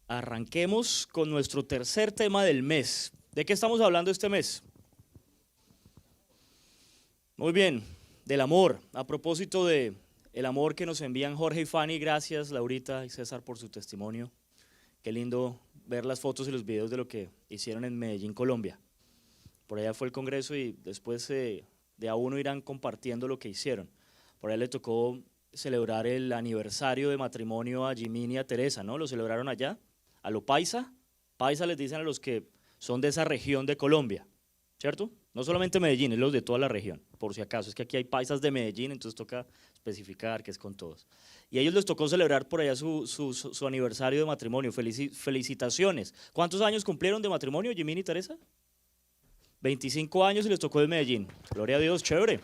Arranquemos con nuestro tercer tema del mes. ¿De qué estamos hablando este mes? Muy bien, del amor. A propósito de el amor que nos envían Jorge y Fanny, gracias Laurita y César por su testimonio. Qué lindo ver las fotos y los videos de lo que hicieron en Medellín, Colombia. Por allá fue el congreso y después de a uno irán compartiendo lo que hicieron. Por allá le tocó celebrar el aniversario de matrimonio a Jimmy y a Teresa, ¿no? Lo celebraron allá, a lo paisa. Paisa les dicen a los que son de esa región de Colombia, ¿cierto? No solamente Medellín, es los de toda la región, por si acaso. Es que aquí hay paisas de Medellín, entonces toca especificar que es con todos. Y a ellos les tocó celebrar por allá su aniversario de matrimonio. Felicitaciones. ¿Cuántos años cumplieron de matrimonio, Jimmy y Teresa? 25 años y les tocó de Medellín. Gloria a Dios, chévere.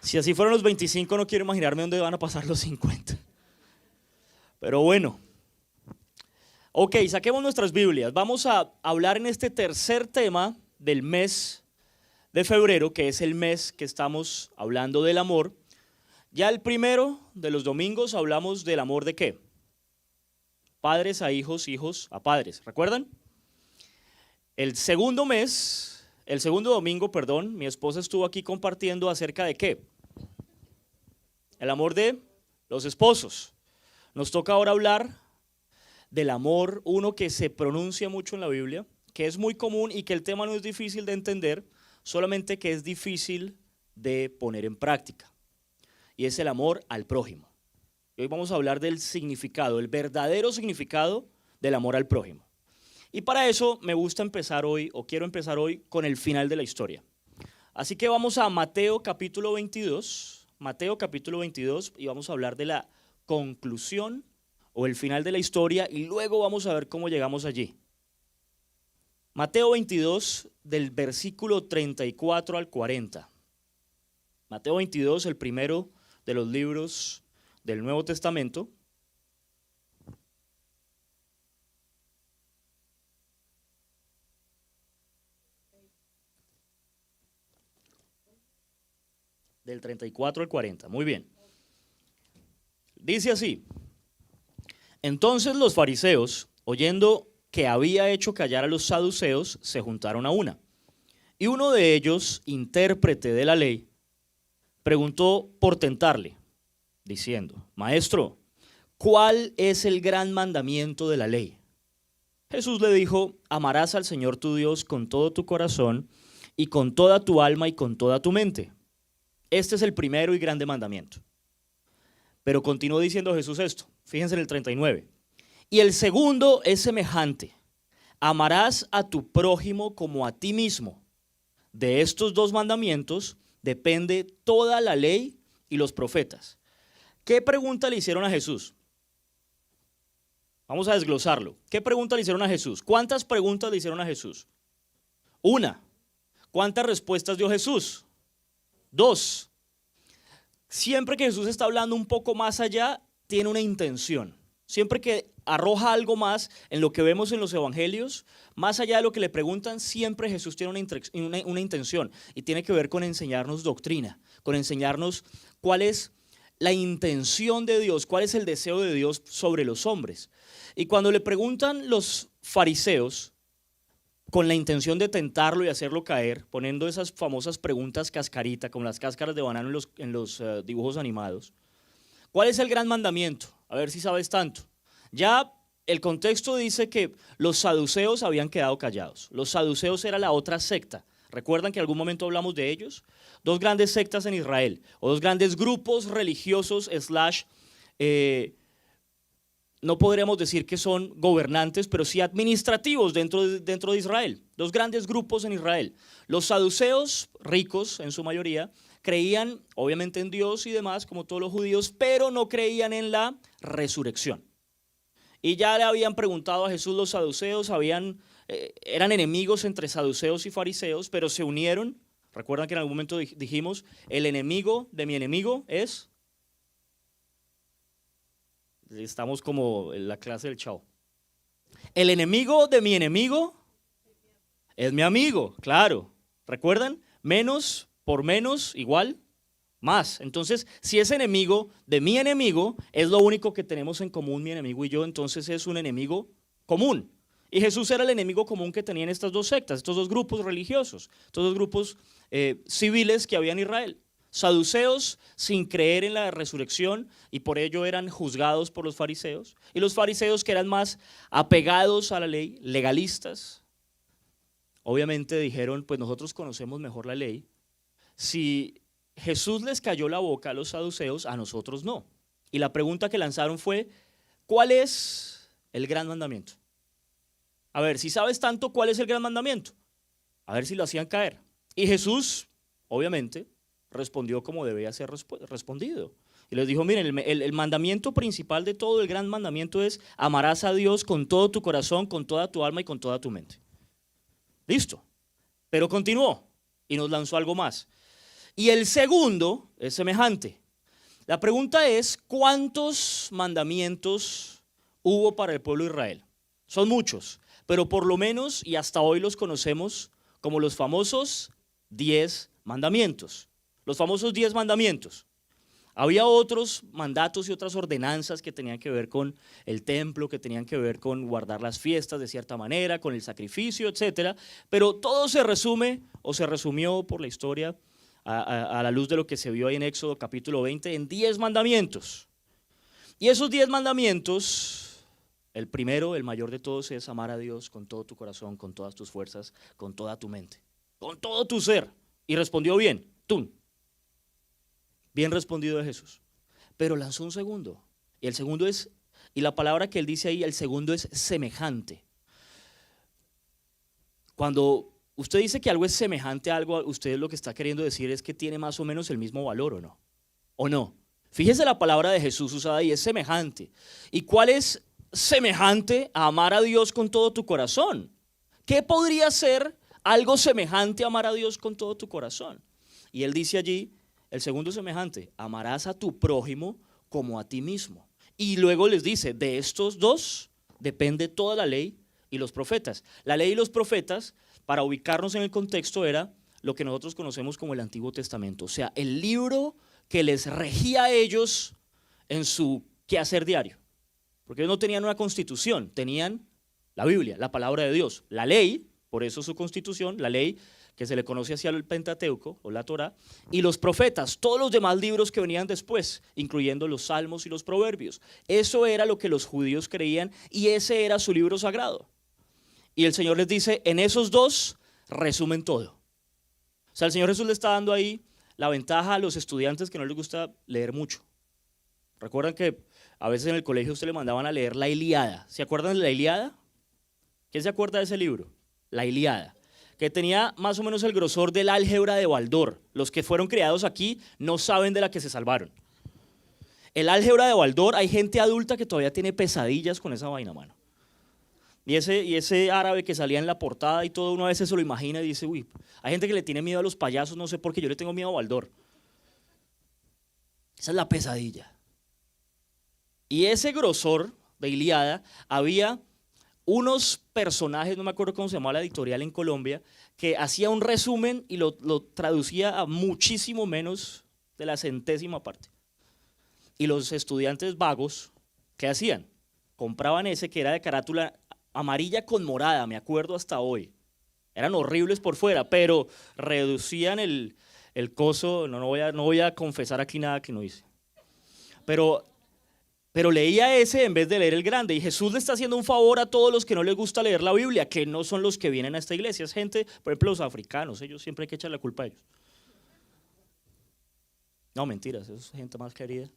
Si así fueron los 25, no quiero imaginarme dónde van a pasar los 50. Pero bueno. Ok, saquemos nuestras Biblias. Vamos a hablar en este tercer tema del mes de febrero, que es el mes que estamos hablando del amor. Ya el primero de los domingos hablamos del amor de ¿qué? Padres a hijos, hijos a padres. ¿Recuerdan? El segundo domingo, mi esposa estuvo aquí compartiendo acerca de ¿qué? El amor de los esposos. Nos toca ahora hablar del amor, uno que se pronuncia mucho en la Biblia, que es muy común y que el tema no es difícil de entender, solamente que es difícil de poner en práctica. Y es el amor al prójimo. Y hoy vamos a hablar del significado, el verdadero significado del amor al prójimo. Y para eso me gusta empezar hoy, o quiero empezar hoy, con el final de la historia. Así que vamos a Mateo capítulo 22, y vamos a hablar de la conclusión o el final de la historia y luego vamos a ver cómo llegamos allí. Mateo 22 del versículo 34 al 40. Mateo 22, el primero de los libros del Nuevo Testamento. Del 34 al 40, muy bien. Dice así: entonces los fariseos, oyendo que había hecho callar a los saduceos, se juntaron a una. Y uno de ellos, intérprete de la ley, preguntó por tentarle, diciendo: Maestro, ¿cuál es el gran mandamiento de la ley? Jesús le dijo: amarás al Señor tu Dios con todo tu corazón y con toda tu alma y con toda tu mente. Este es el primero y grande mandamiento. Pero continuó diciendo Jesús esto, fíjense en el 39. Y el segundo es semejante: amarás a tu prójimo como a ti mismo. De estos dos mandamientos depende toda la ley y los profetas. ¿Qué pregunta le hicieron a Jesús? Vamos a desglosarlo. ¿Qué pregunta le hicieron a Jesús? ¿Cuántas preguntas le hicieron a Jesús? Una. ¿Cuántas respuestas dio Jesús? Dos. Siempre que Jesús está hablando un poco más allá, tiene una intención. Siempre que arroja algo más en lo que vemos en los evangelios, más allá de lo que le preguntan, siempre Jesús tiene una intención y tiene que ver con enseñarnos doctrina, con enseñarnos cuál es la intención de Dios, cuál es el deseo de Dios sobre los hombres. Y cuando le preguntan los fariseos, con la intención de tentarlo y hacerlo caer, poniendo esas famosas preguntas cascarita, como las cáscaras de banano en los dibujos animados. ¿Cuál es el gran mandamiento? A ver si sabes tanto. Ya el contexto dice que los saduceos habían quedado callados. Los saduceos era la otra secta. ¿Recuerdan que en algún momento hablamos de ellos? Dos grandes sectas en Israel, o dos grandes grupos religiosos / no podríamos decir que son gobernantes, pero sí administrativos dentro de Israel. Dos grandes grupos en Israel. Los saduceos, ricos en su mayoría, creían obviamente en Dios y demás, como todos los judíos, pero no creían en la resurrección. Y ya le habían preguntado a Jesús los saduceos, eran enemigos entre saduceos y fariseos, pero se unieron. Recuerdan que en algún momento dijimos, el enemigo de mi enemigo es... Estamos como en la clase del Chavo. El enemigo de mi enemigo es mi amigo, claro. ¿Recuerdan? Menos por menos igual Más. Entonces, si es enemigo de mi enemigo, es lo único que tenemos en común mi enemigo y yo, entonces es un enemigo común. Y Jesús era el enemigo común que tenían estas dos sectas, estos dos grupos religiosos, estos dos grupos civiles que había en Israel. Saduceos sin creer en la resurrección y por ello eran juzgados por los fariseos. Y los fariseos que eran más apegados a la ley, legalistas, obviamente dijeron, pues nosotros conocemos mejor la ley. Si Jesús les cayó la boca a los saduceos, a nosotros no. Y la pregunta que lanzaron fue, ¿cuál es el gran mandamiento? A ver, si sabes tanto, ¿cuál es el gran mandamiento? A ver si lo hacían caer. Y Jesús, obviamente, respondió como debía ser respondido. Y les dijo, miren, el mandamiento principal de todo, el gran mandamiento es amarás a Dios con todo tu corazón, con toda tu alma y con toda tu mente. Listo. Pero continuó y nos lanzó algo más. Y el segundo es semejante. La pregunta es, ¿cuántos mandamientos hubo para el pueblo de Israel? Son muchos, pero por lo menos, y hasta hoy los conocemos como los famosos 10 mandamientos. Los famosos 10 mandamientos. Había otros mandatos y otras ordenanzas que tenían que ver con el templo, que tenían que ver con guardar las fiestas de cierta manera, con el sacrificio, etcétera. Pero todo se resume o se resumió por la historia a la luz de lo que se vio ahí en Éxodo capítulo 20 en 10 mandamientos. Y esos 10 mandamientos, el primero, el mayor de todos, es amar a Dios con todo tu corazón, con todas tus fuerzas, con toda tu mente, con todo tu ser. Y respondió bien, ¡tum! Bien respondido de Jesús. Pero lanzó un segundo. Y el segundo es, y la palabra que él dice ahí, el segundo es semejante. Cuando usted dice que algo es semejante a algo, usted lo que está queriendo decir es que tiene más o menos el mismo valor, ¿o no? ¿O no? Fíjese la palabra de Jesús usada ahí, es semejante. ¿Y cuál es semejante a amar a Dios con todo tu corazón? ¿Qué podría ser algo semejante a amar a Dios con todo tu corazón? Y él dice allí, el segundo semejante, amarás a tu prójimo como a ti mismo. Y luego les dice, de estos dos depende toda la ley y los profetas. La ley y los profetas, para ubicarnos en el contexto, era lo que nosotros conocemos como el Antiguo Testamento. O sea, el libro que les regía a ellos en su quehacer diario. Porque ellos no tenían una constitución, tenían la Biblia, la palabra de Dios. La ley, por eso su constitución, la ley que se le conoce hacia el Pentateuco o la Torá, y los profetas, todos los demás libros que venían después, incluyendo los Salmos y los Proverbios. Eso era lo que los judíos creían y ese era su libro sagrado. Y el Señor les dice, en esos dos resumen todo. O sea, el Señor Jesús le está dando ahí la ventaja a los estudiantes que no les gusta leer mucho. Recuerdan que a veces en el colegio usted le mandaban a leer la Ilíada. ¿Se acuerdan de la Ilíada? ¿Quién se acuerda de ese libro? La Ilíada, que tenía más o menos el grosor del álgebra de Baldor. Los que fueron creados aquí no saben de la que se salvaron. El álgebra de Baldor, hay gente adulta que todavía tiene pesadillas con esa vaina, mano. Y ese árabe que salía en la portada y todo, uno a veces se lo imagina y dice, uy, hay gente que le tiene miedo a los payasos, no sé por qué, yo le tengo miedo a Baldor. Esa es la pesadilla. Y ese grosor de Ilíada, había unos personajes, no me acuerdo cómo se llamaba la editorial en Colombia, que hacía un resumen y lo traducía a muchísimo menos de la centésima parte. Y los estudiantes vagos, ¿qué hacían? Compraban ese que era de carátula amarilla con morada, me acuerdo hasta hoy. Eran horribles por fuera, pero reducían el coso, no voy a confesar aquí nada que no hice. Pero leía ese en vez de leer el grande. Y Jesús le está haciendo un favor a todos los que no les gusta leer la Biblia, que no son los que vienen a esta iglesia. Es gente, por ejemplo, los africanos. Ellos siempre hay que echar la culpa a ellos. No, mentiras. Es gente más querida.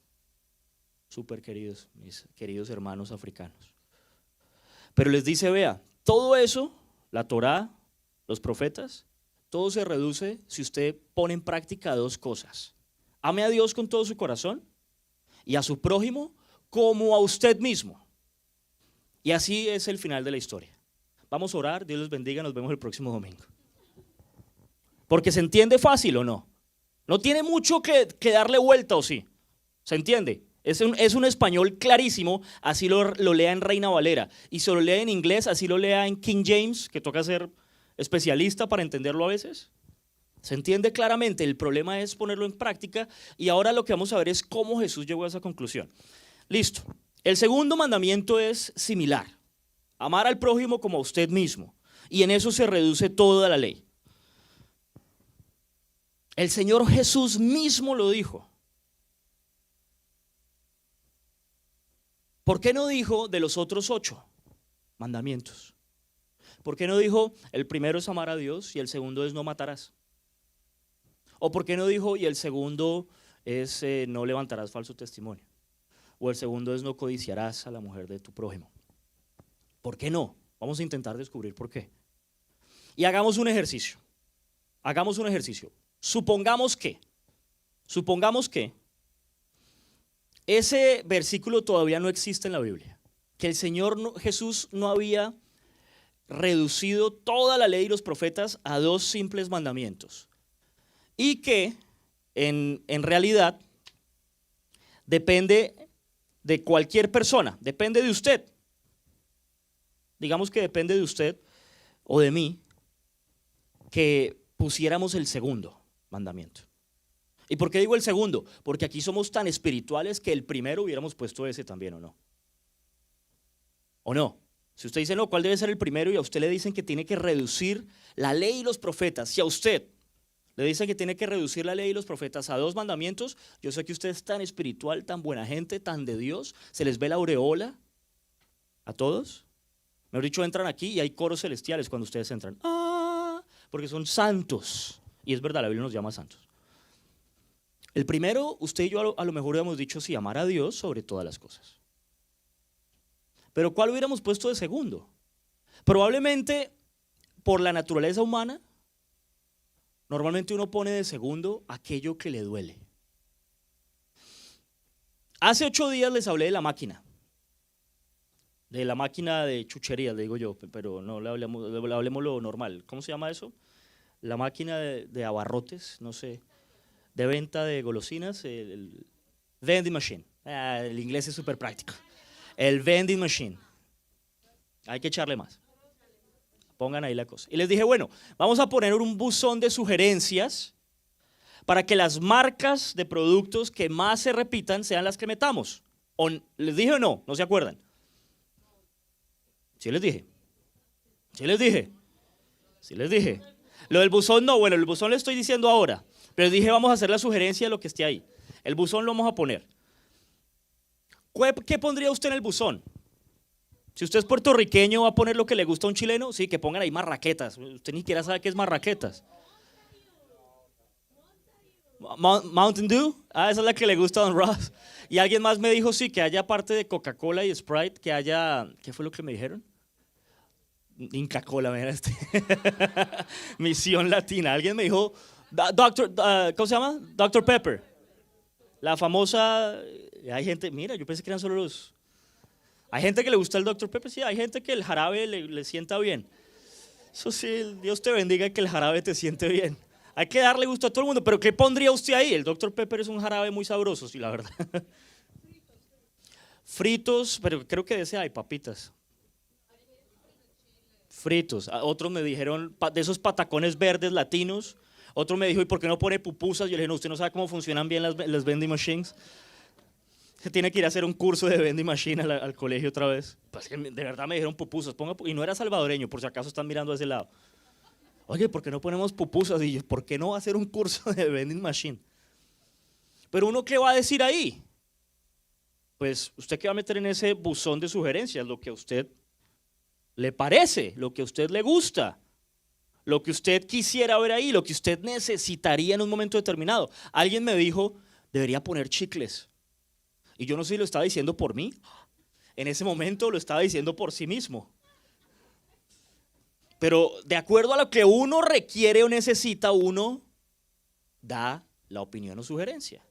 Súper queridos, mis queridos hermanos africanos. Pero les dice, vea, todo eso, la Torá, los profetas, todo se reduce si usted pone en práctica dos cosas. Ame a Dios con todo su corazón y a su prójimo como a usted mismo. Y así es el final de la historia. Vamos a orar, Dios los bendiga, nos vemos el próximo domingo. Porque se entiende fácil o no. No tiene mucho que darle vuelta, ¿o sí? ¿Se entiende? Es un español clarísimo, así lo lea en Reina Valera. Y si lo lee en inglés, así lo lea en King James, que toca ser especialista para entenderlo a veces. ¿Se entiende claramente? El problema es ponerlo en práctica y ahora lo que vamos a ver es cómo Jesús llegó a esa conclusión. Listo. El segundo mandamiento es similar. Amar al prójimo como a usted mismo. Y en eso se reduce toda la ley. El Señor Jesús mismo lo dijo. ¿Por qué no dijo de los otros 8 mandamientos? ¿Por qué no dijo el primero es amar a Dios y el segundo es no matarás? ¿O por qué no dijo y el segundo es no levantarás falso testimonio? O el segundo es no codiciarás a la mujer de tu prójimo. ¿Por qué no? Vamos a intentar descubrir por qué. Y hagamos un ejercicio. Hagamos un ejercicio. Supongamos que ese versículo todavía no existe en la Biblia. Que el Señor Jesús no había reducido toda la ley y los profetas a 2 simples mandamientos. Y que en realidad depende de cualquier persona, depende de usted. Digamos que depende de usted o de mí que pusiéramos el segundo mandamiento. ¿Y por qué digo el segundo? Porque aquí somos tan espirituales que el primero hubiéramos puesto ese también, ¿o no? ¿O no? Si usted dice, no, ¿cuál debe ser el primero? Y a usted le dicen que tiene que reducir la ley y los profetas. Si a usted le dicen que tiene que reducir la ley y los profetas a 2 mandamientos, yo sé que usted es tan espiritual, tan buena gente, tan de Dios, se les ve la aureola a todos. Mejor dicho, entran aquí y hay coros celestiales cuando ustedes entran. Porque son santos. Y es verdad, la Biblia nos llama santos. El primero, usted y yo a lo mejor hubiéramos dicho sí, amar a Dios sobre todas las cosas. Pero ¿cuál hubiéramos puesto de segundo? Probablemente por la naturaleza humana, normalmente uno pone de segundo aquello que le duele. Hace 8 días les hablé de la máquina de chuchería, le digo yo, pero no le hablemos lo normal. ¿Cómo se llama eso? La máquina de abarrotes, no sé, de venta de golosinas, el vending machine. El inglés es súper práctico. El vending machine. Hay que echarle más. Pongan ahí la cosa. Y les dije, bueno, vamos a poner un buzón de sugerencias para que las marcas de productos que más se repitan sean las que metamos. ¿Les dije o no? ¿No se acuerdan? Sí les dije. Sí les dije. Sí les dije. Lo del buzón no, bueno, el buzón le estoy diciendo ahora. Pero les dije, vamos a hacer la sugerencia de lo que esté ahí. El buzón lo vamos a poner. ¿Qué pondría usted en el buzón? Si usted es puertorriqueño, ¿va a poner lo que le gusta a un chileno? Sí, que pongan ahí marraquetas. Usted ni siquiera sabe qué es marraquetas. Mountain Dew. Esa es la que le gusta a Don Ross. Y alguien más me dijo, sí, que haya aparte de Coca-Cola y Sprite, que haya, ¿qué fue lo que me dijeron? Inca Cola, mira este. Misión Latina. Alguien me dijo, ¿cómo se llama? Dr. Pepper. La famosa, hay gente, mira, yo pensé que eran solo los... Hay gente que le gusta el Dr. Pepper, sí, hay gente que el jarabe le sienta bien. Eso sí, Dios te bendiga que el jarabe te siente bien. Hay que darle gusto a todo el mundo, pero ¿qué pondría usted ahí? El Dr. Pepper es un jarabe muy sabroso, sí, la verdad. Fritos, pero creo que de ese hay papitas. Fritos. Otros me dijeron de esos patacones verdes latinos. Otro me dijo, ¿y por qué no pone pupusas? Yo le dije, no, usted no sabe cómo funcionan bien las vending machines. Se tiene que ir a hacer un curso de vending machine al colegio otra vez. Pues de verdad me dijeron pupusas. Y no era salvadoreño, por si acaso están mirando a ese lado. Oye, ¿por qué no ponemos pupusas? Y yo, ¿por qué no hacer un curso de vending machine? Pero uno, ¿qué va a decir ahí? Pues, ¿usted qué va a meter en ese buzón de sugerencias? Lo que a usted le parece, lo que a usted le gusta, lo que usted quisiera ver ahí, lo que usted necesitaría en un momento determinado. Alguien me dijo, debería poner chicles. Y yo no sé si lo estaba diciendo por mí, en ese momento lo estaba diciendo por sí mismo. Pero de acuerdo a lo que uno requiere o necesita, uno da la opinión o sugerencia.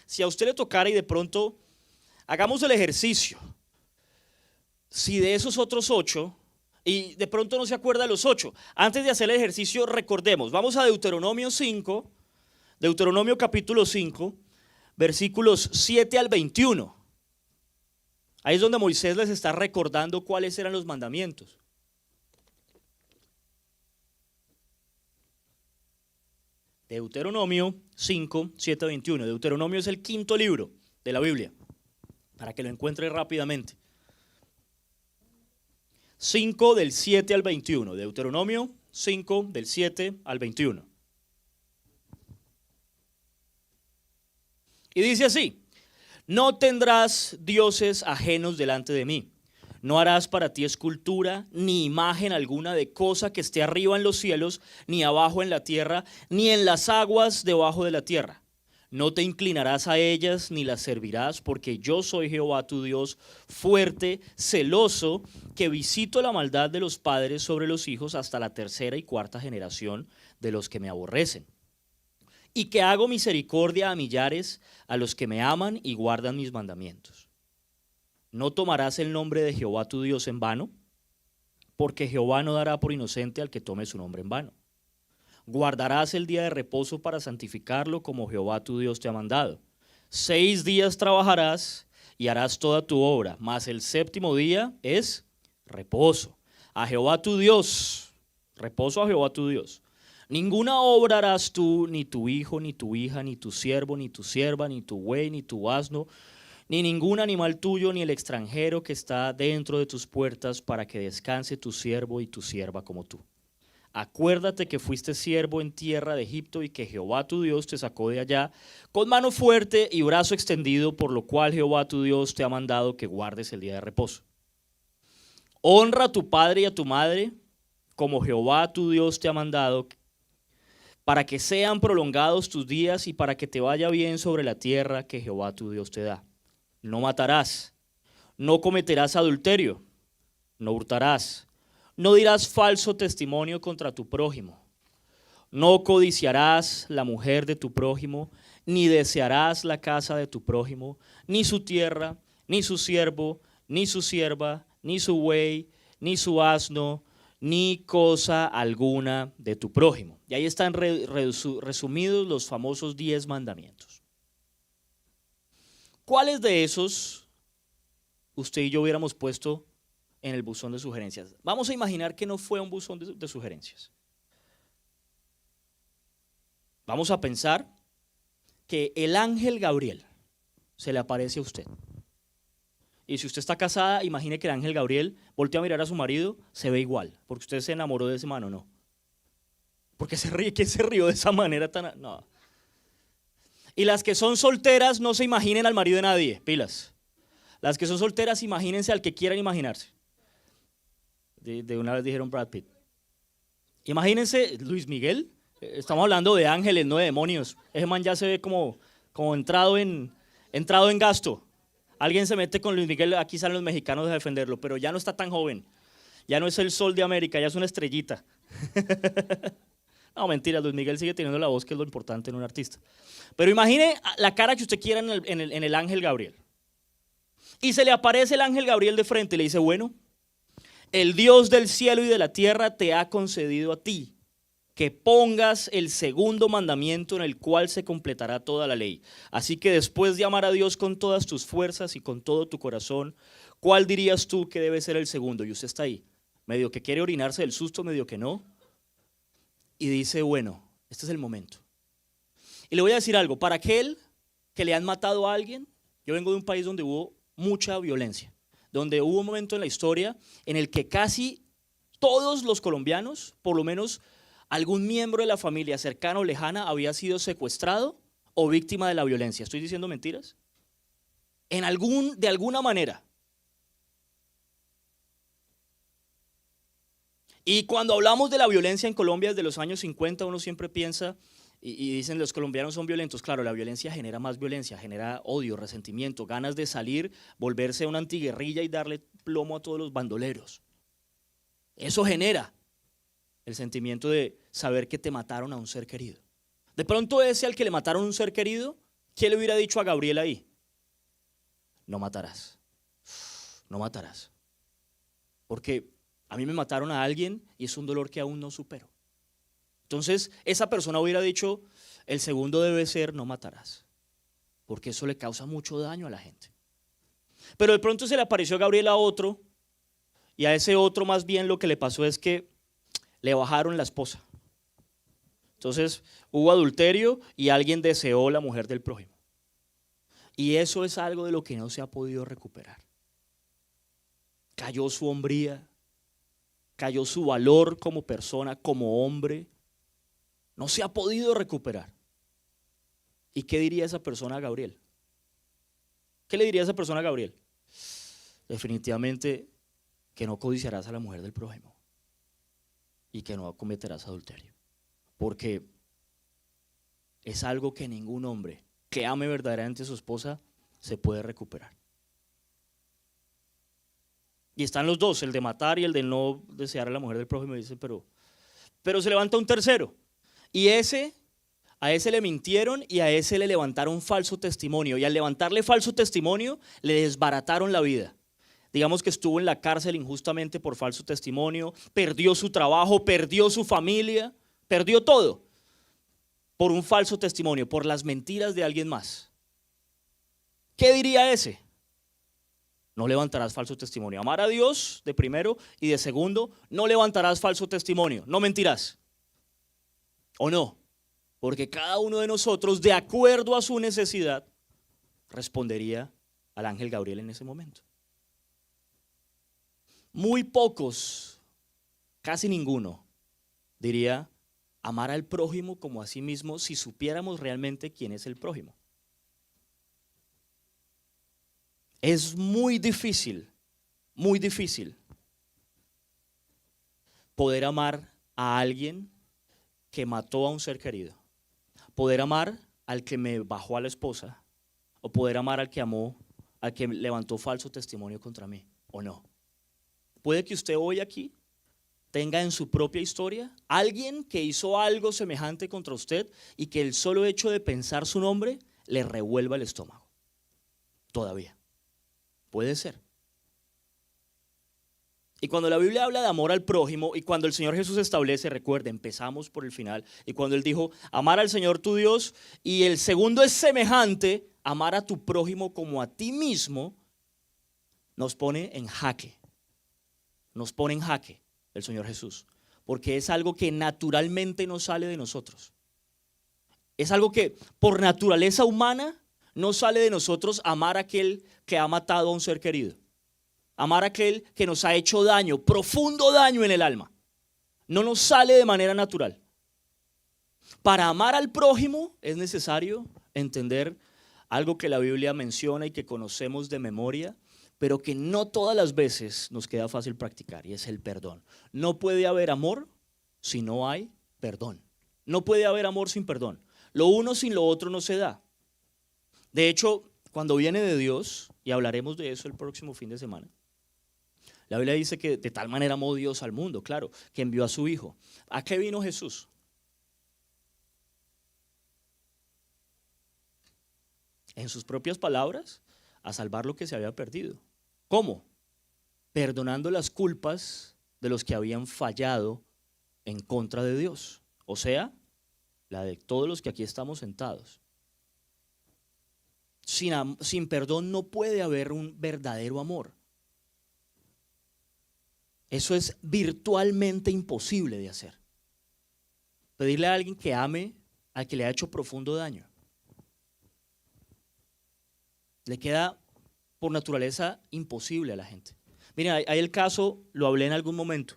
Si a usted le tocara y de pronto, hagamos el ejercicio. Si de esos otros 8, y de pronto no se acuerda de los 8, antes de hacer el ejercicio recordemos, vamos a Deuteronomio 5, Deuteronomio capítulo 5, versículos 7 al 21. Ahí es donde Moisés les está recordando cuáles eran los mandamientos. Deuteronomio 5, 7, 21. Deuteronomio es el quinto libro de la Biblia, para que lo encuentre rápidamente. 5 del 7 al 21. Deuteronomio 5 del 7 al 21. Y dice así: no tendrás dioses ajenos delante de mí. No harás para ti escultura, ni imagen alguna de cosa que esté arriba en los cielos, ni abajo en la tierra, ni en las aguas debajo de la tierra. No te inclinarás a ellas, ni las servirás, porque yo soy Jehová tu Dios, fuerte, celoso, que visito la maldad de los padres sobre los hijos hasta la tercera y cuarta generación de los que me aborrecen. Y que hago misericordia a millares, a los que me aman y guardan mis mandamientos. No tomarás el nombre de Jehová tu Dios en vano, porque Jehová no dará por inocente al que tome su nombre en vano. Guardarás el día de reposo para santificarlo, como Jehová tu Dios te ha mandado. 6 días trabajarás y harás toda tu obra, mas el séptimo día es reposo a Jehová tu Dios. Reposo a Jehová tu Dios. Ninguna obra harás tú, ni tu hijo, ni tu hija, ni tu siervo, ni tu sierva, ni tu buey, ni tu asno, ni ningún animal tuyo, ni el extranjero que está dentro de tus puertas, para que descanse tu siervo y tu sierva como tú. Acuérdate que fuiste siervo en tierra de Egipto y que Jehová tu Dios te sacó de allá con mano fuerte y brazo extendido, por lo cual Jehová tu Dios te ha mandado que guardes el día de reposo. Honra a tu padre y a tu madre, como Jehová tu Dios te ha mandado, para que sean prolongados tus días y para que te vaya bien sobre la tierra que Jehová tu Dios te da. No matarás, no cometerás adulterio, no hurtarás, no dirás falso testimonio contra tu prójimo, no codiciarás la mujer de tu prójimo, ni desearás la casa de tu prójimo, ni su tierra, ni su siervo, ni su sierva, ni su buey, ni su asno, ni cosa alguna de tu prójimo. Y ahí están resumidos los famosos 10 mandamientos. ¿Cuáles de esos usted y yo hubiéramos puesto en el buzón de sugerencias? Vamos a imaginar que no fue un buzón de sugerencias. Vamos a pensar que el ángel Gabriel se le aparece a usted. Y si usted está casada, imagine que el ángel Gabriel voltea a mirar a su marido, se ve igual, porque usted se enamoró de ese man, ¿o no? Porque se ríe, ¿quién se rió de esa manera tan...? No. Y las que son solteras, no se imaginen al marido de nadie, pilas. Las que son solteras, imagínense al que quieran imaginarse. De una vez dijeron Brad Pitt. Imagínense Luis Miguel, estamos hablando de ángeles, no de demonios. Ese man ya se ve como entrado en gasto. Alguien se mete con Luis Miguel, aquí salen los mexicanos a defenderlo, pero ya no está tan joven. Ya no es el sol de América, ya es una estrellita. No, mentira, Luis Miguel sigue teniendo la voz, que es lo importante en un artista. Pero imagine la cara que usted quiera en el ángel Gabriel. Y se le aparece el ángel Gabriel de frente y le dice: bueno, el Dios del cielo y de la tierra te ha concedido a ti que pongas el segundo mandamiento, en el cual se completará toda la ley. Así que después de amar a Dios con todas tus fuerzas y con todo tu corazón, ¿cuál dirías tú que debe ser el segundo? Y usted está ahí, medio que quiere orinarse del susto, medio que no. Y dice: bueno, este es el momento. Y le voy a decir algo, para aquel que le han matado a alguien, yo vengo de un país donde hubo mucha violencia, donde hubo un momento en la historia en el que casi todos los colombianos, por lo menos algún miembro de la familia cercana o lejana, había sido secuestrado o víctima de la violencia. ¿Estoy diciendo mentiras? De alguna manera. Y cuando hablamos de la violencia en Colombia desde los años 50, uno siempre piensa y dicen: los colombianos son violentos. Claro, la violencia genera más violencia, genera odio, resentimiento, ganas de salir, volverse una antiguerrilla y darle plomo a todos los bandoleros. Eso genera el sentimiento de saber que te mataron a un ser querido. De pronto ese al que le mataron un ser querido, ¿qué le hubiera dicho a Gabriel ahí? No matarás, no matarás. Porque a mí me mataron a alguien y es un dolor que aún no supero. Entonces esa persona hubiera dicho: el segundo debe ser no matarás, porque eso le causa mucho daño a la gente. Pero de pronto se le apareció a Gabriel a otro, y a ese otro más bien lo que le pasó es que le bajaron la esposa. Entonces hubo adulterio y alguien deseó la mujer del prójimo. Y eso es algo de lo que no se ha podido recuperar. Cayó su hombría, cayó su valor como persona, como hombre. No se ha podido recuperar. ¿Y qué diría esa persona a Gabriel? ¿Qué le diría esa persona a Gabriel? Definitivamente que no codiciarás a la mujer del prójimo y que no cometerás adulterio. Porque es algo que ningún hombre que ame verdaderamente a su esposa se puede recuperar. Y están los dos, el de matar y el de no desear a la mujer del prójimo. Y dice, pero se levanta un tercero. Y a ese le mintieron y a ese le levantaron falso testimonio. Y al levantarle falso testimonio, le desbarataron la vida. Digamos que estuvo en la cárcel injustamente por falso testimonio, perdió su trabajo, perdió su familia, perdió todo por un falso testimonio, por las mentiras de alguien más. ¿Qué diría ese? No levantarás falso testimonio. Amar a Dios de primero y de segundo, no levantarás falso testimonio, no mentirás. ¿O no? Porque cada uno de nosotros, de acuerdo a su necesidad, respondería al ángel Gabriel en ese momento. Muy pocos, casi ninguno, diría amar al prójimo como a sí mismo si supiéramos realmente quién es el prójimo. Es muy difícil poder amar a alguien que mató a un ser querido, poder amar al que me bajó a la esposa, o poder amar al que levantó falso testimonio contra mí, ¿o no? Puede que usted hoy aquí tenga en su propia historia alguien que hizo algo semejante contra usted y que el solo hecho de pensar su nombre le revuelva el estómago. Todavía. Puede ser. Y cuando la Biblia habla de amor al prójimo y cuando el Señor Jesús establece, recuerde, empezamos por el final, y cuando Él dijo, amar al Señor tu Dios, y el segundo es semejante, amar a tu prójimo como a ti mismo, nos pone en jaque. Nos pone en jaque el Señor Jesús, porque es algo que naturalmente no sale de nosotros. Es algo que por naturaleza humana no sale de nosotros amar a aquel que ha matado a un ser querido. Amar a aquel que nos ha hecho daño, profundo daño en el alma. No nos sale de manera natural. Para amar al prójimo es necesario entender algo que la Biblia menciona y que conocemos de memoria, pero que no todas las veces nos queda fácil practicar, y es el perdón. No puede haber amor si no hay perdón. No puede haber amor sin perdón. Lo uno sin lo otro no se da. De hecho, cuando viene de Dios, y hablaremos de eso el próximo fin de semana, la Biblia dice que de tal manera amó Dios al mundo, claro, que envió a su Hijo. ¿A qué vino Jesús? En sus propias palabras, a salvar lo que se había perdido. ¿Cómo? Perdonando las culpas de los que habían fallado en contra de Dios. O sea, la de todos los que aquí estamos sentados. Sin perdón no puede haber un verdadero amor. Eso es virtualmente imposible de hacer. Pedirle a alguien que ame al que le ha hecho profundo daño. Le queda por naturaleza imposible a la gente. Miren, hay el caso, lo hablé en algún momento,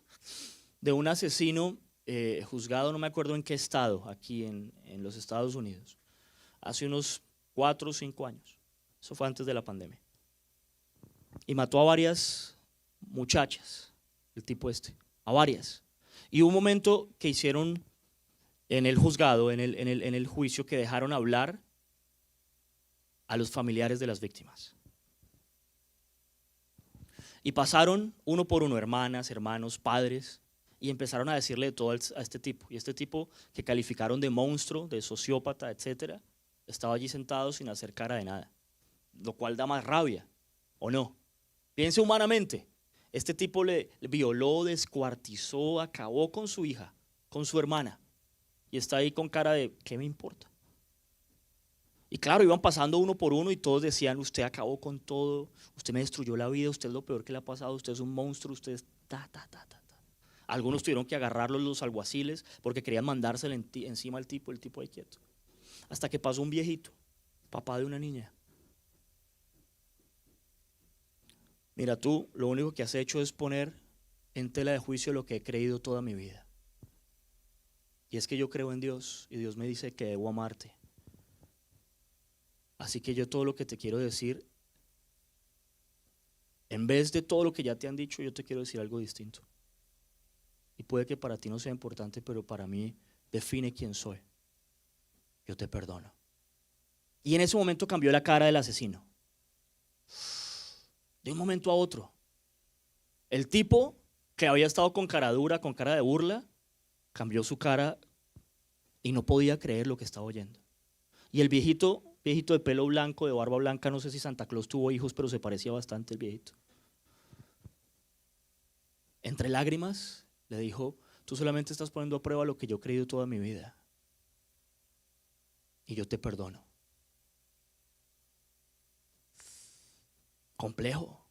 de un asesino juzgado, no me acuerdo en qué estado, aquí en los Estados Unidos, hace unos 4 o 5 años. Eso fue antes de la pandemia. Y mató a varias muchachas, el tipo a varias. Y hubo un momento que hicieron en el juzgado, en el juicio, que dejaron hablar a los familiares de las víctimas. Y pasaron uno por uno, hermanas, hermanos, padres, y empezaron a decirle de todo a este tipo. Y este tipo, que calificaron de monstruo, de sociópata, etcétera, estaba allí sentado sin hacer cara de nada, lo cual da más rabia, ¿o no? Piense humanamente, este tipo le violó, descuartizó, acabó con su hija, con su hermana, y está ahí con cara de, ¿qué me importa? Y claro, iban pasando uno por uno y todos decían, usted acabó con todo, usted me destruyó la vida, usted es lo peor que le ha pasado, usted es un monstruo, usted es ta. Algunos tuvieron que agarrarlos los alguaciles porque querían mandárselo encima al tipo, el tipo ahí quieto. Hasta que pasó un viejito, papá de una niña. Mira, tú lo único que has hecho es poner en tela de juicio lo que he creído toda mi vida. Y es que yo creo en Dios y Dios me dice que debo amarte. Así que yo todo lo que te quiero decir, en vez de todo lo que ya te han dicho, yo te quiero decir algo distinto. Y puede que para ti no sea importante, pero para mí define quién soy. Yo te perdono. Y en ese momento cambió la cara del asesino. De un momento a otro. El tipo que había estado con cara dura, con cara de burla, cambió su cara y no podía creer lo que estaba oyendo. Y el viejito de pelo blanco, de barba blanca, no sé si Santa Claus tuvo hijos, pero se parecía bastante el viejito. Entre lágrimas le dijo: tú solamente estás poniendo a prueba lo que yo he creído toda mi vida. Y yo te perdono. Complejo.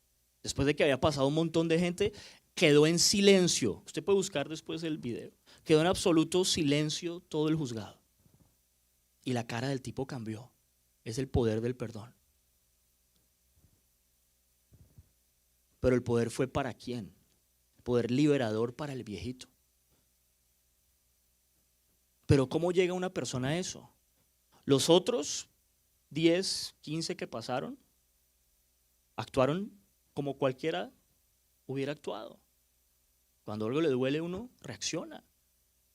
Después de que había pasado un montón de gente, quedó en silencio. Usted puede buscar después el video. Quedó en absoluto silencio todo el juzgado. Y la cara del tipo cambió. Es el poder del perdón. Pero el poder fue ¿para quién? El poder liberador para el viejito. Pero ¿cómo llega una persona a eso? Los otros 10, 15 que pasaron actuaron como cualquiera hubiera actuado. Cuando algo le duele, uno reacciona.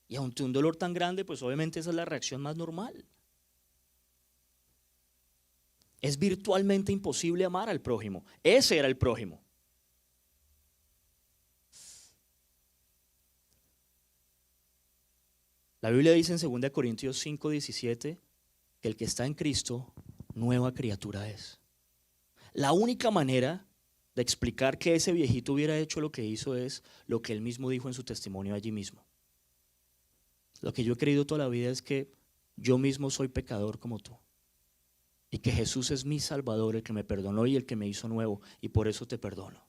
Y ante un dolor tan grande, pues obviamente esa es la reacción más normal. Es virtualmente imposible amar al prójimo. Ese era el prójimo. La Biblia dice en 2 Corintios 5:17 que el que está en Cristo, nueva criatura es. La única manera de explicar que ese viejito hubiera hecho lo que hizo es lo que él mismo dijo en su testimonio allí mismo. Lo que yo he creído toda la vida es que yo mismo soy pecador como tú y que Jesús es mi Salvador, el que me perdonó y el que me hizo nuevo, y por eso te perdono.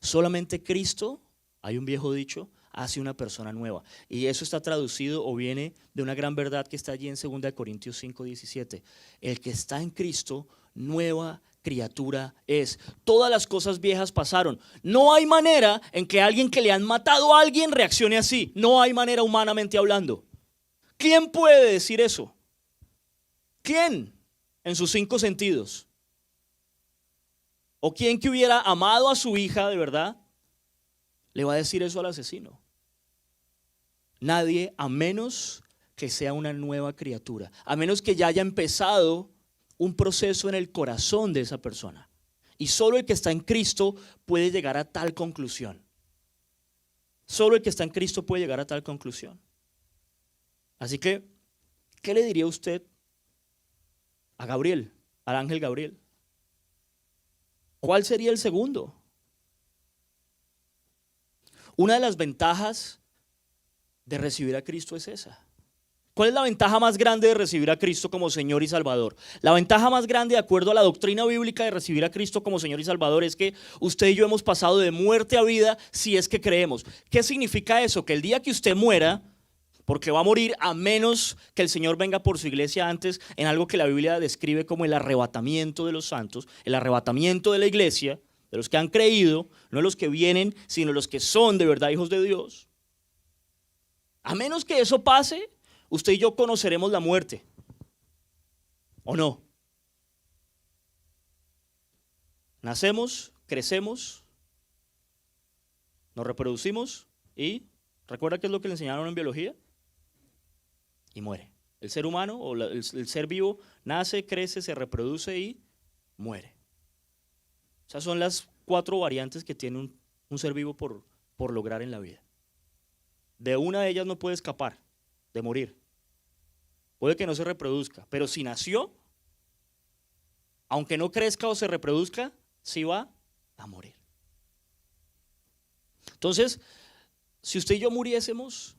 Solamente Cristo, hay un viejo dicho, hace una persona nueva, y eso está traducido o viene de una gran verdad que está allí en 2 Corintios 5:17. El que está en Cristo, nueva criatura es. Todas las cosas viejas pasaron. No hay manera en que alguien que le han matado a alguien reaccione así. No hay manera humanamente hablando. ¿Quién puede decir eso? ¿Quién? En sus 5 sentidos. ¿O quién que hubiera amado a su hija de verdad le va a decir eso al asesino? Nadie, a menos que sea una nueva criatura, a menos que ya haya empezado un proceso en el corazón de esa persona. Y solo el que está en Cristo puede llegar a tal conclusión. Solo el que está en Cristo puede llegar a tal conclusión. Así que, ¿qué le diría usted a Gabriel, al ángel Gabriel? ¿Cuál sería el segundo? Una de las ventajas de recibir a Cristo es esa. ¿Cuál es la ventaja más grande de recibir a Cristo como Señor y Salvador? La ventaja más grande, de acuerdo a la doctrina bíblica, de recibir a Cristo como Señor y Salvador es que usted y yo hemos pasado de muerte a vida si es que creemos. ¿Qué significa eso? Que el día que usted muera, porque va a morir a menos que el Señor venga por su iglesia antes, en algo que la Biblia describe como el arrebatamiento de los santos, el arrebatamiento de la iglesia, de los que han creído, no los que vienen, sino los que son de verdad hijos de Dios. A menos que eso pase, usted y yo conoceremos la muerte, ¿o no? Nacemos, crecemos, nos reproducimos y ¿recuerda qué es lo que le enseñaron en biología? Y muere. El ser humano o el ser vivo nace, crece, se reproduce y muere. Esas son las 4 variantes que tiene un ser vivo por lograr en la vida. De una de ellas no puede escapar, de morir. Puede que no se reproduzca, pero si nació, aunque no crezca o se reproduzca, sí va a morir. Entonces, si usted y yo muriésemos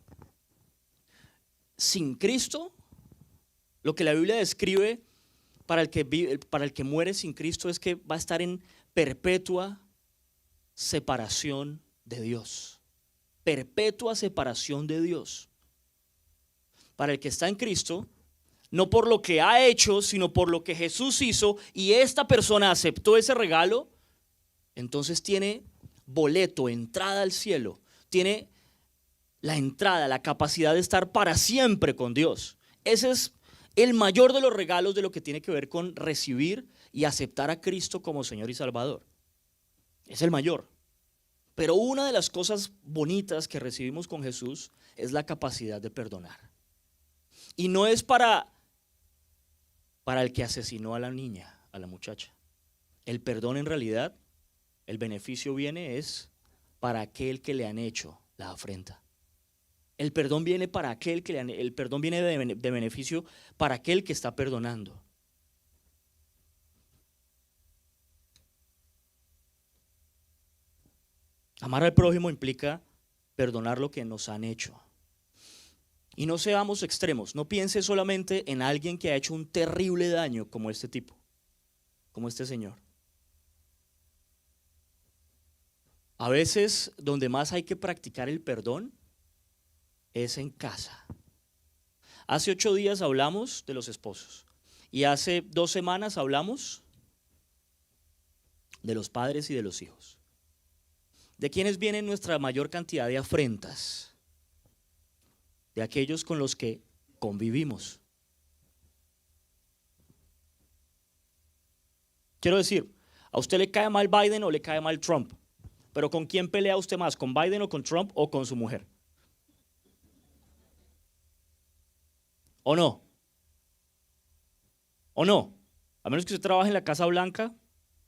sin Cristo, lo que la Biblia describe para el que muere sin Cristo es que va a estar en perpetua separación de Dios. Perpetua separación de Dios. Para el que está en Cristo, no por lo que ha hecho, sino por lo que Jesús hizo, y esta persona aceptó ese regalo, entonces tiene boleto, entrada al cielo, tiene la entrada, la capacidad de estar para siempre con Dios. Ese es el mayor de los regalos de lo que tiene que ver con recibir y aceptar a Cristo como Señor y Salvador. Es el mayor. Pero una de las cosas bonitas que recibimos con Jesús es la capacidad de perdonar. Y no es para el que asesinó a la niña, a la muchacha. El perdón en realidad, el beneficio viene es para aquel que le han hecho la afrenta. El perdón viene para aquel que el perdón viene de beneficio para aquel que está perdonando. Amar al prójimo implica perdonar lo que nos han hecho. Y no seamos extremos, no piense solamente en alguien que ha hecho un terrible daño como este tipo, como este señor. A veces donde más hay que practicar el perdón es en casa. Hace 8 días hablamos de los esposos y hace 2 semanas hablamos de los padres y de los hijos. ¿De quiénes viene nuestra mayor cantidad de afrentas? De aquellos con los que convivimos. Quiero decir, ¿a usted le cae mal Biden o le cae mal Trump? Pero ¿con quién pelea usted más? ¿Con Biden o con Trump o con su mujer? ¿O no? ¿O no? A menos que usted trabaje en la Casa Blanca,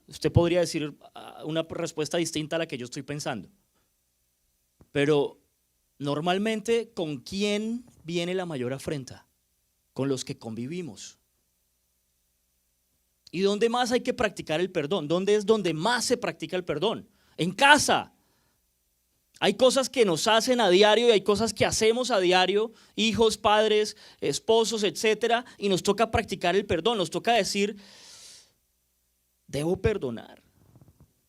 usted podría decir una respuesta distinta a la que yo estoy pensando. Pero normalmente, ¿con quién viene la mayor afrenta? Con los que convivimos. ¿Y dónde más hay que practicar el perdón? ¿Dónde es donde más se practica el perdón? En casa. Hay cosas que nos hacen a diario y hay cosas que hacemos a diario, hijos, padres, esposos, etcétera, y nos toca practicar el perdón, nos toca decir, debo perdonar.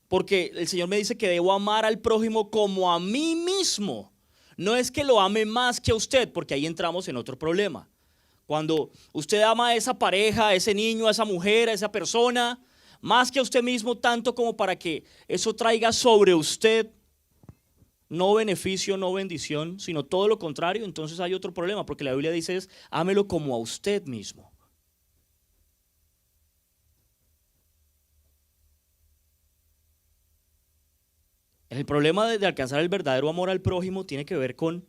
Porque el Señor me dice que debo amar al prójimo como a mí mismo. No es que lo ame más que a usted, porque ahí entramos en otro problema. Cuando usted ama a esa pareja, a ese niño, a esa mujer, a esa persona, más que a usted mismo, tanto como para que eso traiga sobre usted no beneficio, no bendición, sino todo lo contrario, entonces hay otro problema, porque la Biblia dice es, ámelo como a usted mismo. El problema de alcanzar el verdadero amor al prójimo tiene que ver con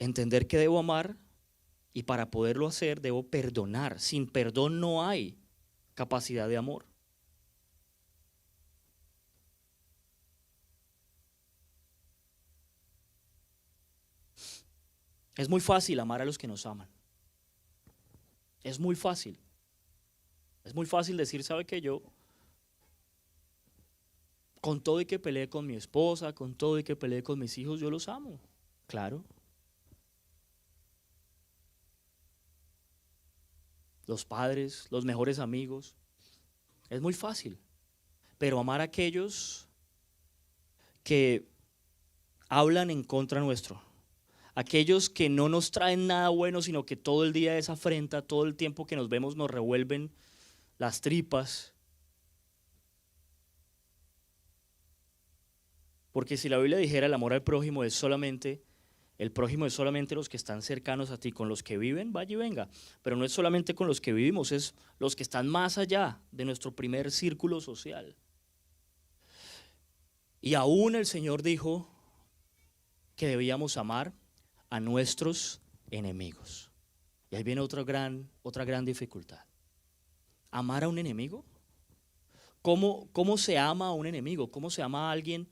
entender que debo amar y para poderlo hacer debo perdonar. Sin perdón no hay capacidad de amor. Es muy fácil amar a los que nos aman. Es muy fácil. Es muy fácil decir, ¿sabe qué? Yo, con todo y que peleé con mi esposa, con todo y que peleé con mis hijos, yo los amo. Claro. Los padres, los mejores amigos. Es muy fácil. Pero amar a aquellos que hablan en contra nuestro, aquellos que no nos traen nada bueno, sino que todo el día es afrenta, todo el tiempo que nos vemos nos revuelven las tripas. Porque si la Biblia dijera el amor al prójimo es solamente, el prójimo es solamente los que están cercanos a ti, con los que viven, vaya y venga. Pero no es solamente con los que vivimos, es los que están más allá de nuestro primer círculo social. Y aún el Señor dijo que debíamos amar a nuestros enemigos. Y ahí viene otra gran dificultad. ¿Amar a un enemigo? ¿Cómo se ama a un enemigo? ¿Cómo se ama a alguien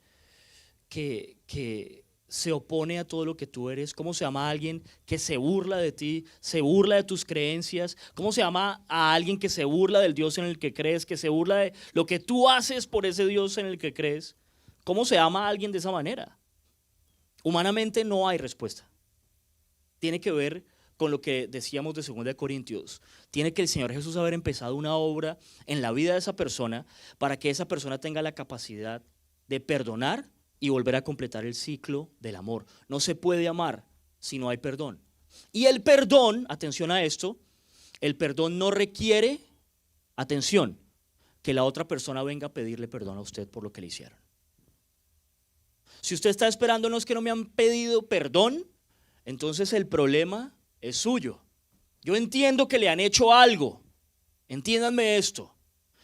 que se opone a todo lo que tú eres? ¿Cómo se ama a alguien que se burla de ti, se burla de tus creencias? ¿Cómo se ama a alguien que se burla del Dios en el que crees, que se burla de lo que tú haces por ese Dios en el que crees? ¿Cómo se ama a alguien de esa manera? Humanamente no hay respuesta. Tiene que ver con lo que decíamos de 2 Corintios. Tiene que el Señor Jesús haber empezado una obra en la vida de esa persona para que esa persona tenga la capacidad de perdonar y volver a completar el ciclo del amor. No se puede amar si no hay perdón. Y el perdón, atención a esto, el perdón no requiere, atención, que la otra persona venga a pedirle perdón a usted por lo que le hicieron. Si usted está esperando, no es que no me han pedido perdón, entonces el problema es suyo. Yo entiendo que le han hecho algo, entiéndanme esto,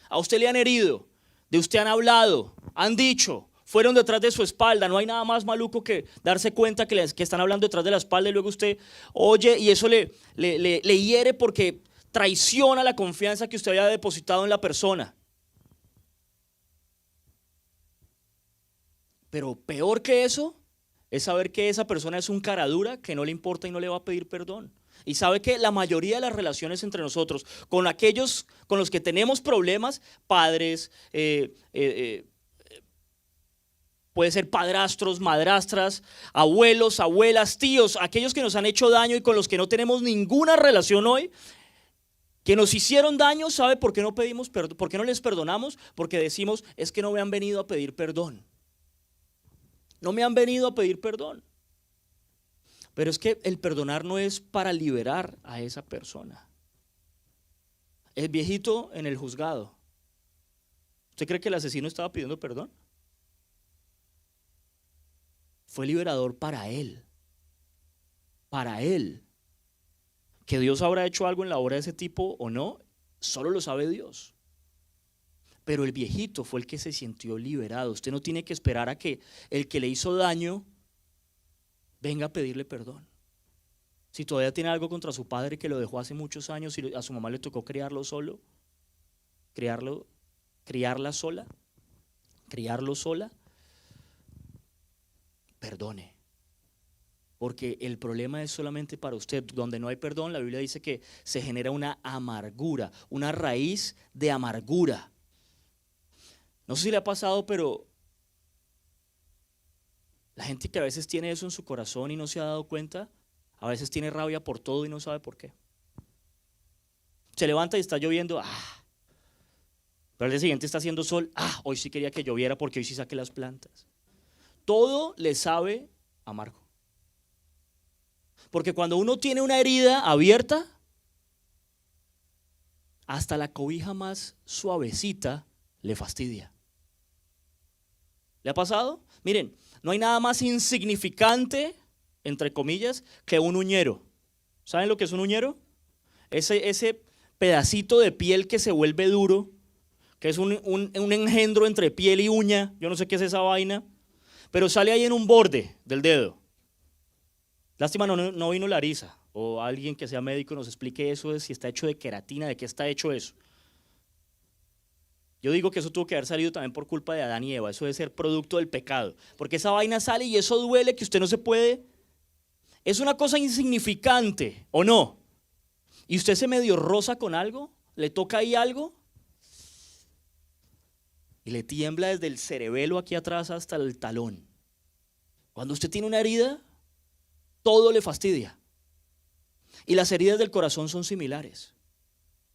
a usted le han herido, de usted han hablado, han dicho, fueron detrás de su espalda. No hay nada más maluco que darse cuenta que están hablando detrás de la espalda y luego usted oye y eso le hiere porque traiciona la confianza que usted había depositado en la persona. Pero peor que eso es saber que esa persona es un cara dura, que no le importa y no le va a pedir perdón. Y sabe que la mayoría de las relaciones entre nosotros, con aquellos con los que tenemos problemas, padres, puede ser padrastros, madrastras, abuelos, abuelas, tíos, aquellos que nos han hecho daño y con los que no tenemos ninguna relación hoy, que nos hicieron daño, ¿sabe por qué no pedimos perdón? ¿Por qué no les perdonamos? Porque decimos, es que no me han venido a pedir perdón. No me han venido a pedir perdón. Pero es que el perdonar no es para liberar a esa persona. El viejito en el juzgado, ¿usted cree que el asesino estaba pidiendo perdón? Fue liberador para él. Para él. Que Dios habrá hecho algo en la obra de ese tipo o no, solo lo sabe Dios. Pero el viejito fue el que se sintió liberado. Usted no tiene que esperar a que el que le hizo daño venga a pedirle perdón. Si todavía tiene algo contra su padre que lo dejó hace muchos años y a su mamá le tocó criarlo sola, perdone. Porque el problema es solamente para usted. Donde no hay perdón, la Biblia dice que se genera una amargura, una raíz de amargura. No sé si le ha pasado, pero la gente que a veces tiene eso en su corazón y no se ha dado cuenta, a veces tiene rabia por todo y no sabe por qué. Se levanta y está lloviendo, pero al día siguiente está haciendo sol, hoy sí quería que lloviera porque hoy sí saqué las plantas. Todo le sabe amargo. Porque cuando uno tiene una herida abierta, hasta la cobija más suavecita le fastidia. ¿Le ha pasado? Miren, no hay nada más insignificante, entre comillas, que un uñero. ¿Saben lo que es un uñero? Ese pedacito de piel que se vuelve duro, que es un engendro entre piel y uña, yo no sé qué es esa vaina, pero sale ahí en un borde del dedo. Lástima no vino Larisa o alguien que sea médico y nos explique eso, de si está hecho de queratina, de qué está hecho eso. Yo digo que eso tuvo que haber salido también por culpa de Adán y Eva, eso debe ser producto del pecado, porque esa vaina sale y eso duele que usted no se puede, es una cosa insignificante, ¿o no? Y usted se medio roza con algo, le toca ahí algo y le tiembla desde el cerebelo aquí atrás hasta el talón. Cuando usted tiene una herida, todo le fastidia. Y las heridas del corazón son similares.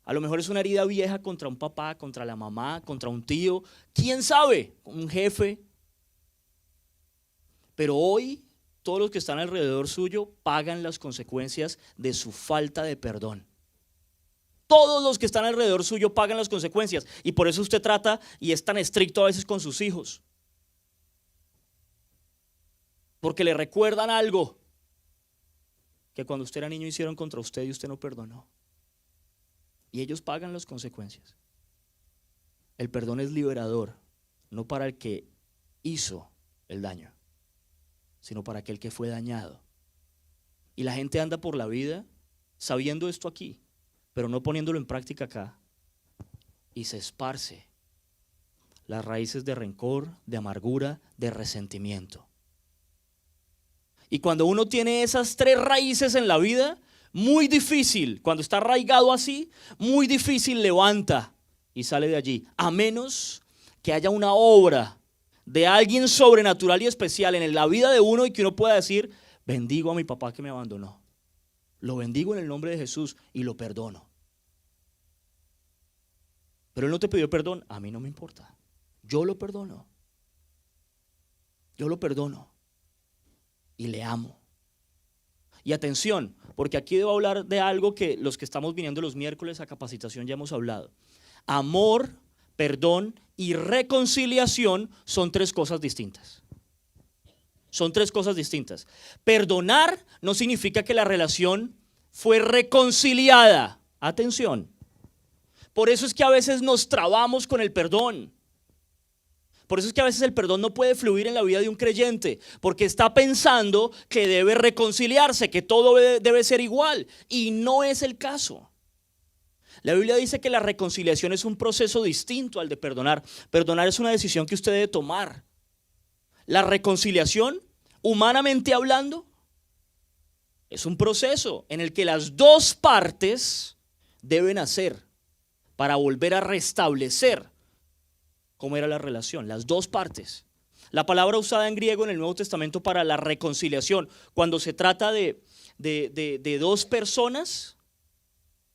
A lo mejor es una herida vieja contra un papá, contra la mamá, contra un tío, quién sabe, un jefe. Pero hoy todos los que están alrededor suyo pagan las consecuencias de su falta de perdón. Todos los que están alrededor suyo pagan las consecuencias. Y por eso usted trata y es tan estricto a veces con sus hijos. Porque le recuerdan algo que cuando usted era niño hicieron contra usted y usted no perdonó. Y ellos pagan las consecuencias. El perdón es liberador, no para el que hizo el daño, sino para aquel que fue dañado. Y la gente anda por la vida sabiendo esto aquí, pero no poniéndolo en práctica acá. Y se esparce las raíces de rencor, de amargura, de resentimiento. Y cuando uno tiene esas tres raíces en la vida, muy difícil, cuando está arraigado así, muy difícil levanta y sale de allí, a menos que haya una obra de alguien sobrenatural y especial en la vida de uno y que uno pueda decir, bendigo a mi papá que me abandonó, lo bendigo en el nombre de Jesús y lo perdono. Pero él no te pidió perdón, a mí no me importa, yo lo perdono. Yo lo perdono y le amo. Y atención, porque aquí debo hablar de algo que los que estamos viniendo los miércoles a capacitación ya hemos hablado. Amor, perdón y reconciliación son tres cosas distintas. Son tres cosas distintas. Perdonar no significa que la relación fue reconciliada. Atención. Por eso es que a veces nos trabamos con el perdón. Por eso es que a veces el perdón no puede fluir en la vida de un creyente, porque está pensando que debe reconciliarse, que todo debe ser igual, y no es el caso. La Biblia dice que la reconciliación es un proceso distinto al de perdonar. Perdonar es una decisión que usted debe tomar. La reconciliación, humanamente hablando, es un proceso en el que las dos partes deben hacer para volver a restablecer cómo era la relación, las dos partes. La palabra usada en griego en el Nuevo Testamento para la reconciliación, cuando se trata de dos personas,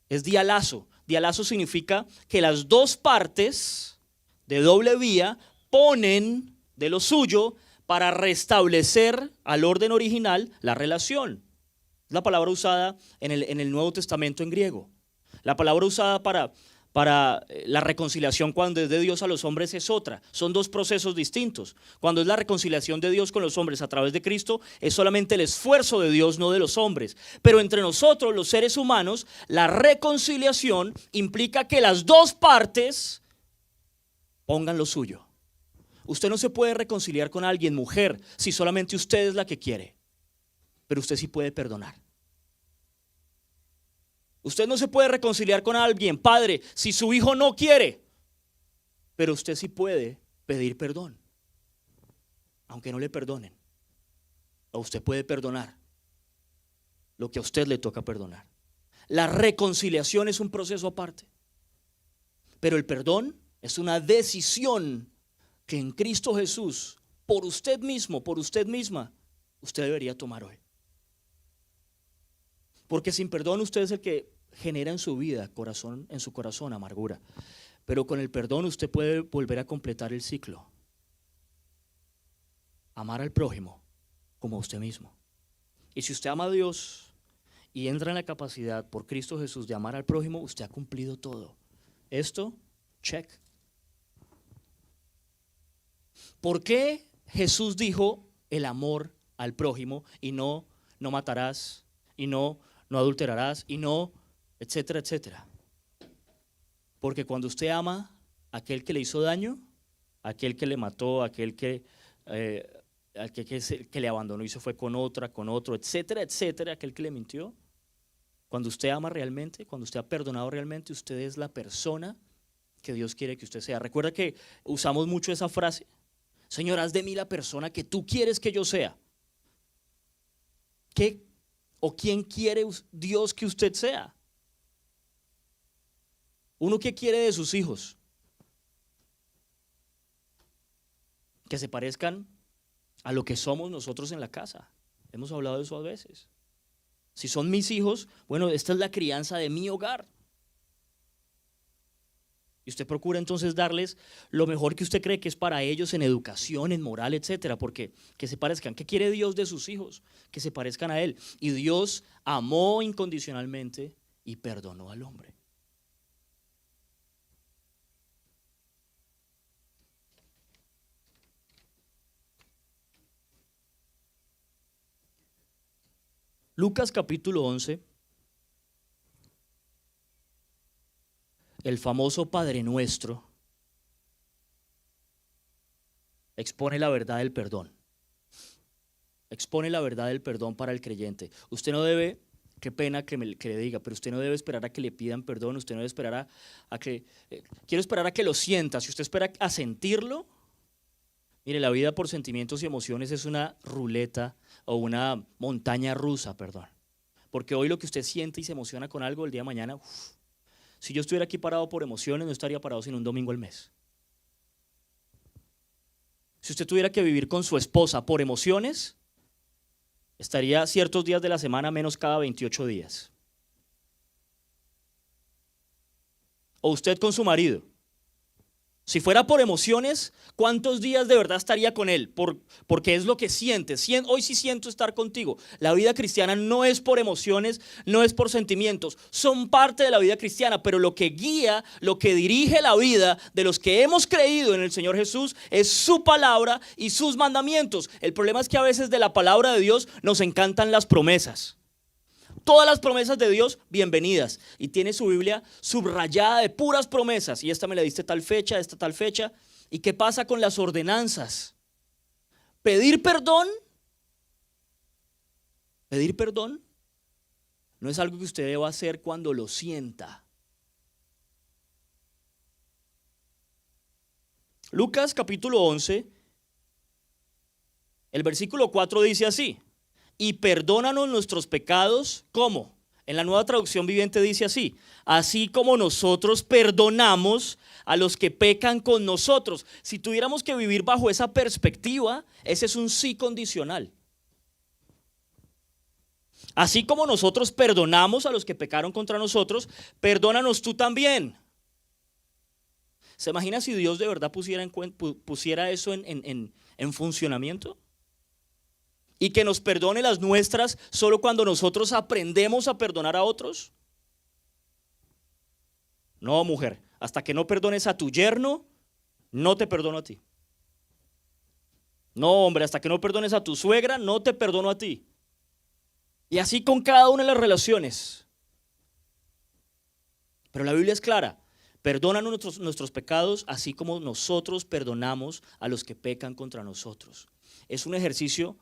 es dialazo. Dialazo significa que las dos partes de doble vía ponen de lo suyo para restablecer al orden original la relación. La palabra usada en el Nuevo Testamento en griego. La palabra usada para la reconciliación cuando es de Dios a los hombres es otra. Son dos procesos distintos. Cuando es la reconciliación de Dios con los hombres a través de Cristo, es solamente el esfuerzo de Dios, no de los hombres. Pero entre nosotros, los seres humanos, la reconciliación implica que las dos partes pongan lo suyo. Usted no se puede reconciliar con alguien, mujer, si solamente usted es la que quiere. Pero usted sí puede perdonar. Usted no se puede reconciliar con alguien, padre, si su hijo no quiere. Pero usted sí puede pedir perdón, aunque no le perdonen. O usted puede perdonar lo que a usted le toca perdonar. La reconciliación es un proceso aparte. Pero el perdón es una decisión que en Cristo Jesús, por usted mismo, por usted misma, usted debería tomar hoy. Porque sin perdón usted es el que genera en su vida, en su corazón, amargura. Pero con el perdón usted puede volver a completar el ciclo. Amar al prójimo como a usted mismo. Y si usted ama a Dios y entra en la capacidad por Cristo Jesús de amar al prójimo, usted ha cumplido todo. Esto, check. ¿Por qué Jesús dijo el amor al prójimo y no matarás y no adulterarás y no, etcétera, etcétera? Porque cuando usted ama a aquel que le hizo daño, a aquel que le mató, a aquel que le abandonó y se fue con otro, etcétera, etcétera, aquel que le mintió, cuando usted ama realmente, cuando usted ha perdonado realmente, usted es la persona que Dios quiere que usted sea. Recuerda que usamos mucho esa frase: Señor, haz de mí la persona que tú quieres que yo sea. ¿Qué o quién quiere Dios que usted sea? ¿Uno qué quiere de sus hijos? Que se parezcan a lo que somos nosotros en la casa. Hemos hablado de eso a veces. Si son mis hijos, bueno, esta es la crianza de mi hogar. Y usted procura entonces darles lo mejor que usted cree que es para ellos en educación, en moral, etcétera, porque que se parezcan. ¿Qué quiere Dios de sus hijos? Que se parezcan a Él. Y Dios amó incondicionalmente y perdonó al hombre. Lucas capítulo 11, el famoso Padre Nuestro, expone la verdad del perdón. Expone la verdad del perdón para el creyente. Usted no debe, qué pena que le diga, pero usted no debe esperar a que le pidan perdón, usted no debe esperar quiero esperar a que lo sienta. Si usted espera a sentirlo, mire, la vida por sentimientos y emociones es una ruleta o una montaña rusa, perdón. Porque hoy lo que usted siente y se emociona con algo, el día de mañana, si yo estuviera aquí parado por emociones, no estaría parado sino un domingo al mes. Si usted tuviera que vivir con su esposa por emociones, estaría ciertos días de la semana menos cada 28 días. O usted con su marido. Si fuera por emociones, ¿cuántos días de verdad estaría con Él? Porque es lo que siente. Hoy sí siento estar contigo. La vida cristiana no es por emociones, no es por sentimientos. Son parte de la vida cristiana, pero lo que guía, lo que dirige la vida de los que hemos creído en el Señor Jesús es su palabra y sus mandamientos. El problema es que a veces de la palabra de Dios nos encantan las promesas. Todas las promesas de Dios, bienvenidas. Y tiene su Biblia subrayada de puras promesas. Y esta me la diste tal fecha, esta tal fecha. ¿Y qué pasa con las ordenanzas? Pedir perdón no es algo que usted deba hacer cuando lo sienta. Lucas capítulo 11, el versículo 4 dice así: y perdónanos nuestros pecados, ¿cómo? En la Nueva Traducción Viviente dice así: así como nosotros perdonamos a los que pecan con nosotros. Si tuviéramos que vivir bajo esa perspectiva, ese es un sí condicional. Así como nosotros perdonamos a los que pecaron contra nosotros, perdónanos tú también. ¿Se imagina si Dios de verdad pusiera eso en funcionamiento? Y que nos perdone las nuestras solo cuando nosotros aprendemos a perdonar a otros. No, mujer, hasta que no perdones a tu yerno, no te perdono a ti. No, hombre, hasta que no perdones a tu suegra, no te perdono a ti. Y así con cada una de las relaciones. Pero la Biblia es clara: perdónanos nuestros pecados, así como nosotros perdonamos a los que pecan contra nosotros. Es un ejercicio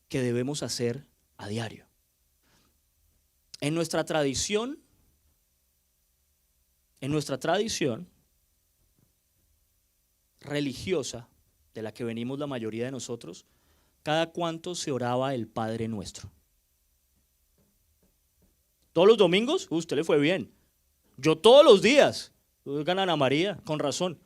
que debemos hacer a diario. En nuestra tradición religiosa, de la que venimos la mayoría de nosotros, ¿cada cuánto se oraba el Padre Nuestro? ¿Todos los domingos? Usted le fue bien. Yo todos los días. Oigan a Ana María, con razón.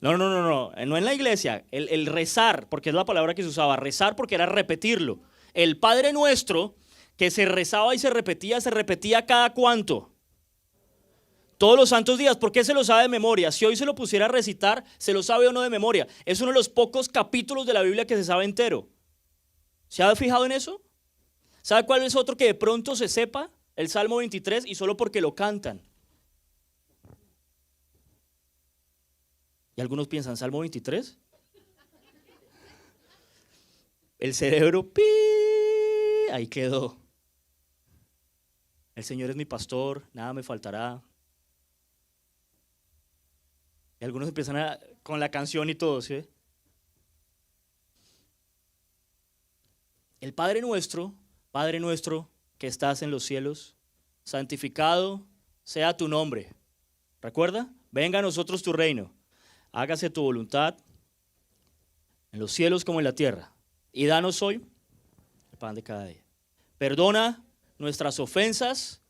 No en la iglesia, el rezar, porque es la palabra que se usaba, rezar porque era repetirlo. El Padre Nuestro, que se rezaba y se repetía cada cuánto. Todos los santos días. ¿Por qué se lo sabe de memoria? Si hoy se lo pusiera a recitar, ¿se lo sabe o no de memoria? Es uno de los pocos capítulos de la Biblia que se sabe entero. ¿Se ha fijado en eso? ¿Sabe cuál es otro que de pronto se sepa? El Salmo 23, y solo porque lo cantan. Y algunos piensan, ¿Salmo 23? El cerebro, ¡pi! Ahí quedó. El Señor es mi pastor, nada me faltará. Y algunos empiezan con la canción y todo, ¿sí? El Padre nuestro que estás en los cielos, santificado sea tu nombre. ¿Recuerda? Venga a nosotros tu reino. Hágase tu voluntad en los cielos como en la tierra. Y danos hoy el pan de cada día. Perdona nuestras ofensas,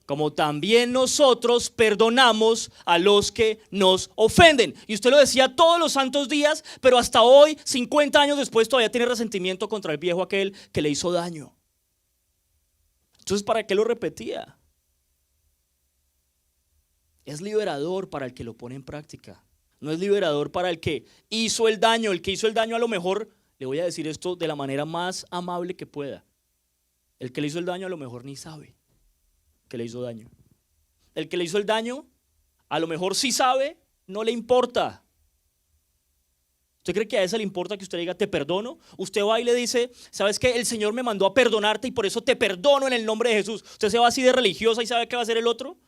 como también nosotros perdonamos a los que nos ofenden. Y usted lo decía todos los santos días, pero hasta hoy, 50 años después, todavía tiene resentimiento contra el viejo aquel que le hizo daño. Entonces, ¿para qué lo repetía? Es liberador para el que lo pone en práctica. No es liberador para el que hizo el daño. El que hizo el daño, a lo mejor, le voy a decir esto de la manera más amable que pueda. El que le hizo el daño a lo mejor ni sabe que le hizo daño. El que le hizo el daño a lo mejor sí sabe, no le importa. ¿Usted cree que a ese le importa que usted diga te perdono? Usted va y le dice, ¿sabes qué? El Señor me mandó a perdonarte y por eso te perdono en el nombre de Jesús. ¿Usted se va así de religiosa y sabe qué va a hacer el otro?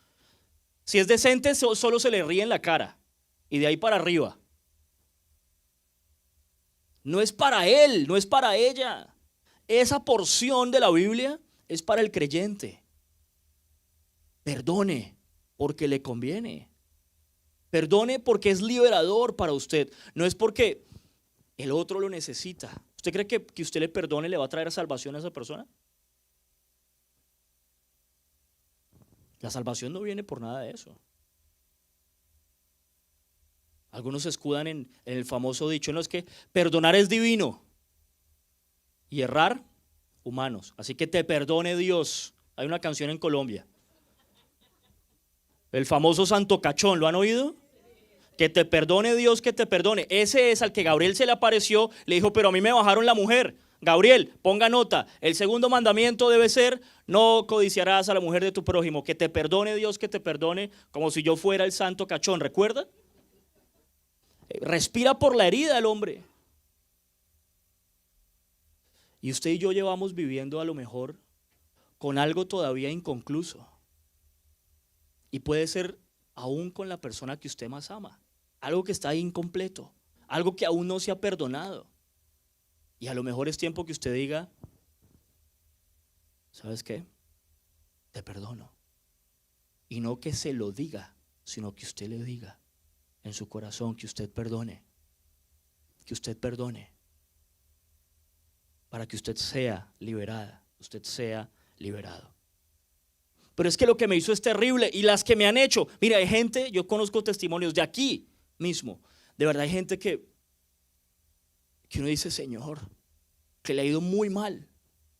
Si es decente, solo se le ríe en la cara. Y de ahí para arriba. No es para él, no es para ella. Esa porción de la Biblia es para el creyente. Perdone porque le conviene. Perdone porque es liberador para usted. No es porque el otro lo necesita. ¿Usted cree que usted le perdone le va a traer salvación a esa persona? La salvación no viene por nada de eso. Algunos se escudan en el famoso dicho, no, es que perdonar es divino y errar, humanos. Así que te perdone Dios. Hay una canción en Colombia. El famoso santo cachón, ¿lo han oído? Que te perdone Dios, que te perdone. Ese es al que Gabriel se le apareció, le dijo, pero a mí me bajaron la mujer. Gabriel, ponga nota, el segundo mandamiento debe ser, no codiciarás a la mujer de tu prójimo. Que te perdone Dios, que te perdone, como si yo fuera el santo cachón, ¿recuerda? Respira por la herida el hombre. Y usted y yo llevamos viviendo a lo mejor con algo todavía inconcluso. Y puede ser aún con la persona que usted más ama. Algo que está ahí incompleto. Algo que aún no se ha perdonado. Y a lo mejor es tiempo que usted diga, ¿sabes qué? Te perdono. Y no que se lo diga, sino que usted le diga en su corazón que usted perdone. Que usted perdone. Para que usted sea liberada, usted sea liberado. Pero es que lo que me hizo es terrible y las que me han hecho. Mira, hay gente, yo conozco testimonios de aquí mismo. De verdad hay gente que uno dice, Señor, que le ha ido muy mal,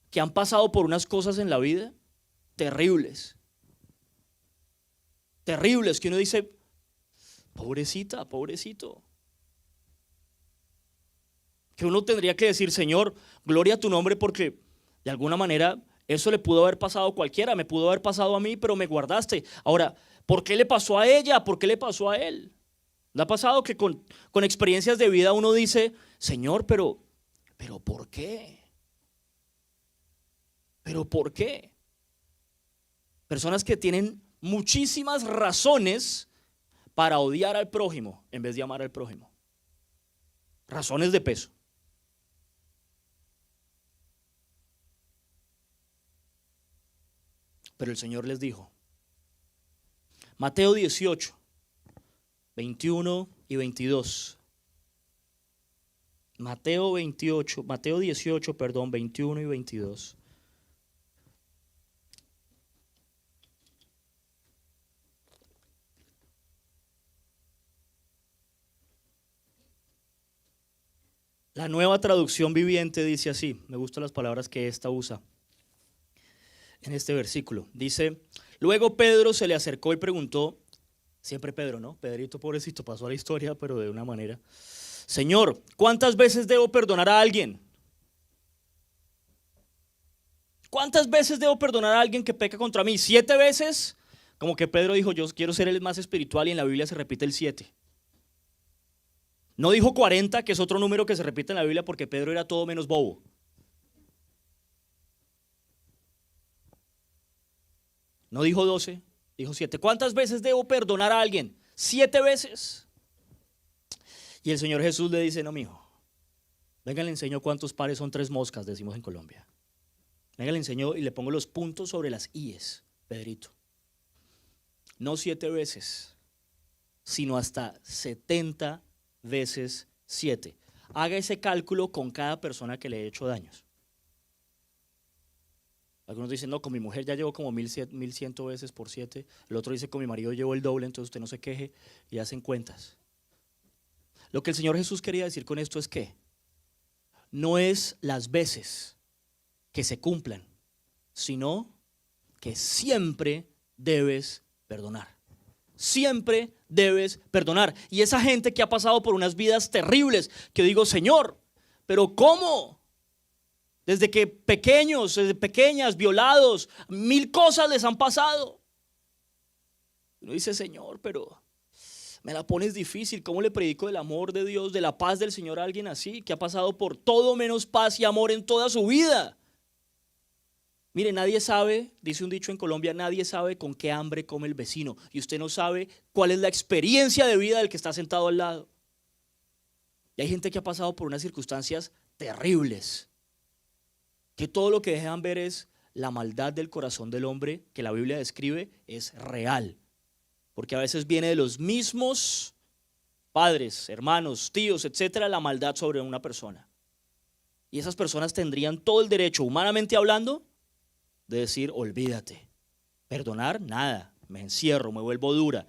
que han pasado por unas cosas en la vida terribles. Terribles, que uno dice, pobrecita, pobrecito. Que uno tendría que decir, Señor, gloria a tu nombre, porque de alguna manera eso le pudo haber pasado a cualquiera, me pudo haber pasado a mí, pero me guardaste. Ahora, ¿por qué le pasó a ella? ¿Por qué le pasó a él? ¿Le ha pasado que con experiencias de vida uno dice, Señor, pero ¿por qué? ¿Pero por qué? Personas que tienen muchísimas razones para odiar al prójimo en vez de amar al prójimo. Razones de peso. Pero el Señor les dijo, Mateo 18, 21 y 22. Mateo 18, 21 y 22. La Nueva Traducción Viviente dice así, me gustan las palabras que esta usa en este versículo. Dice, luego Pedro se le acercó y preguntó, siempre Pedro, ¿no? Pedrito pobrecito pasó a la historia, pero de una manera. Señor, ¿cuántas veces debo perdonar a alguien? ¿Cuántas veces debo perdonar a alguien que peca contra mí? ¿7 veces? Como que Pedro dijo, yo quiero ser el más espiritual y en la Biblia se repite el 7. No dijo 40, que es otro número que se repite en la Biblia porque Pedro era todo menos bobo. No dijo 12, dijo 7. ¿Cuántas veces debo perdonar a alguien? 7 veces. Y el Señor Jesús le dice, no, mijo, venga, le enseño cuántos pares son 3 moscas, decimos en Colombia. Venga, le enseño y le pongo los puntos sobre las íes, Pedrito. No 7 veces, sino hasta 70 veces 7. Haga ese cálculo con cada persona que le he hecho daños. Algunos dicen, no, con mi mujer ya llevo como 1100 veces por 7. El otro dice, con mi marido llevo el doble, entonces usted no se queje y hacen cuentas. Lo que el Señor Jesús quería decir con esto es que no es las veces que se cumplan, sino que siempre debes perdonar. Siempre debes perdonar. Y esa gente que ha pasado por unas vidas terribles, que digo, Señor, pero ¿cómo? Desde que pequeños, desde pequeñas, violados, 1000 cosas les han pasado. Uno dice, Señor, pero me la pones difícil. ¿Cómo le predico del amor de Dios, de la paz del Señor a alguien así, que ha pasado por todo menos paz y amor en toda su vida? Mire, nadie sabe, dice un dicho en Colombia, nadie sabe con qué hambre come el vecino. Y usted no sabe cuál es la experiencia de vida del que está sentado al lado. Y hay gente que ha pasado por unas circunstancias terribles, que todo lo que dejan ver es la maldad del corazón del hombre que la Biblia describe es real. Porque a veces viene de los mismos padres, hermanos, tíos, etcétera, la maldad sobre una persona. Y esas personas tendrían todo el derecho, humanamente hablando, de decir, olvídate. Perdonar, nada. Me encierro, me vuelvo duro,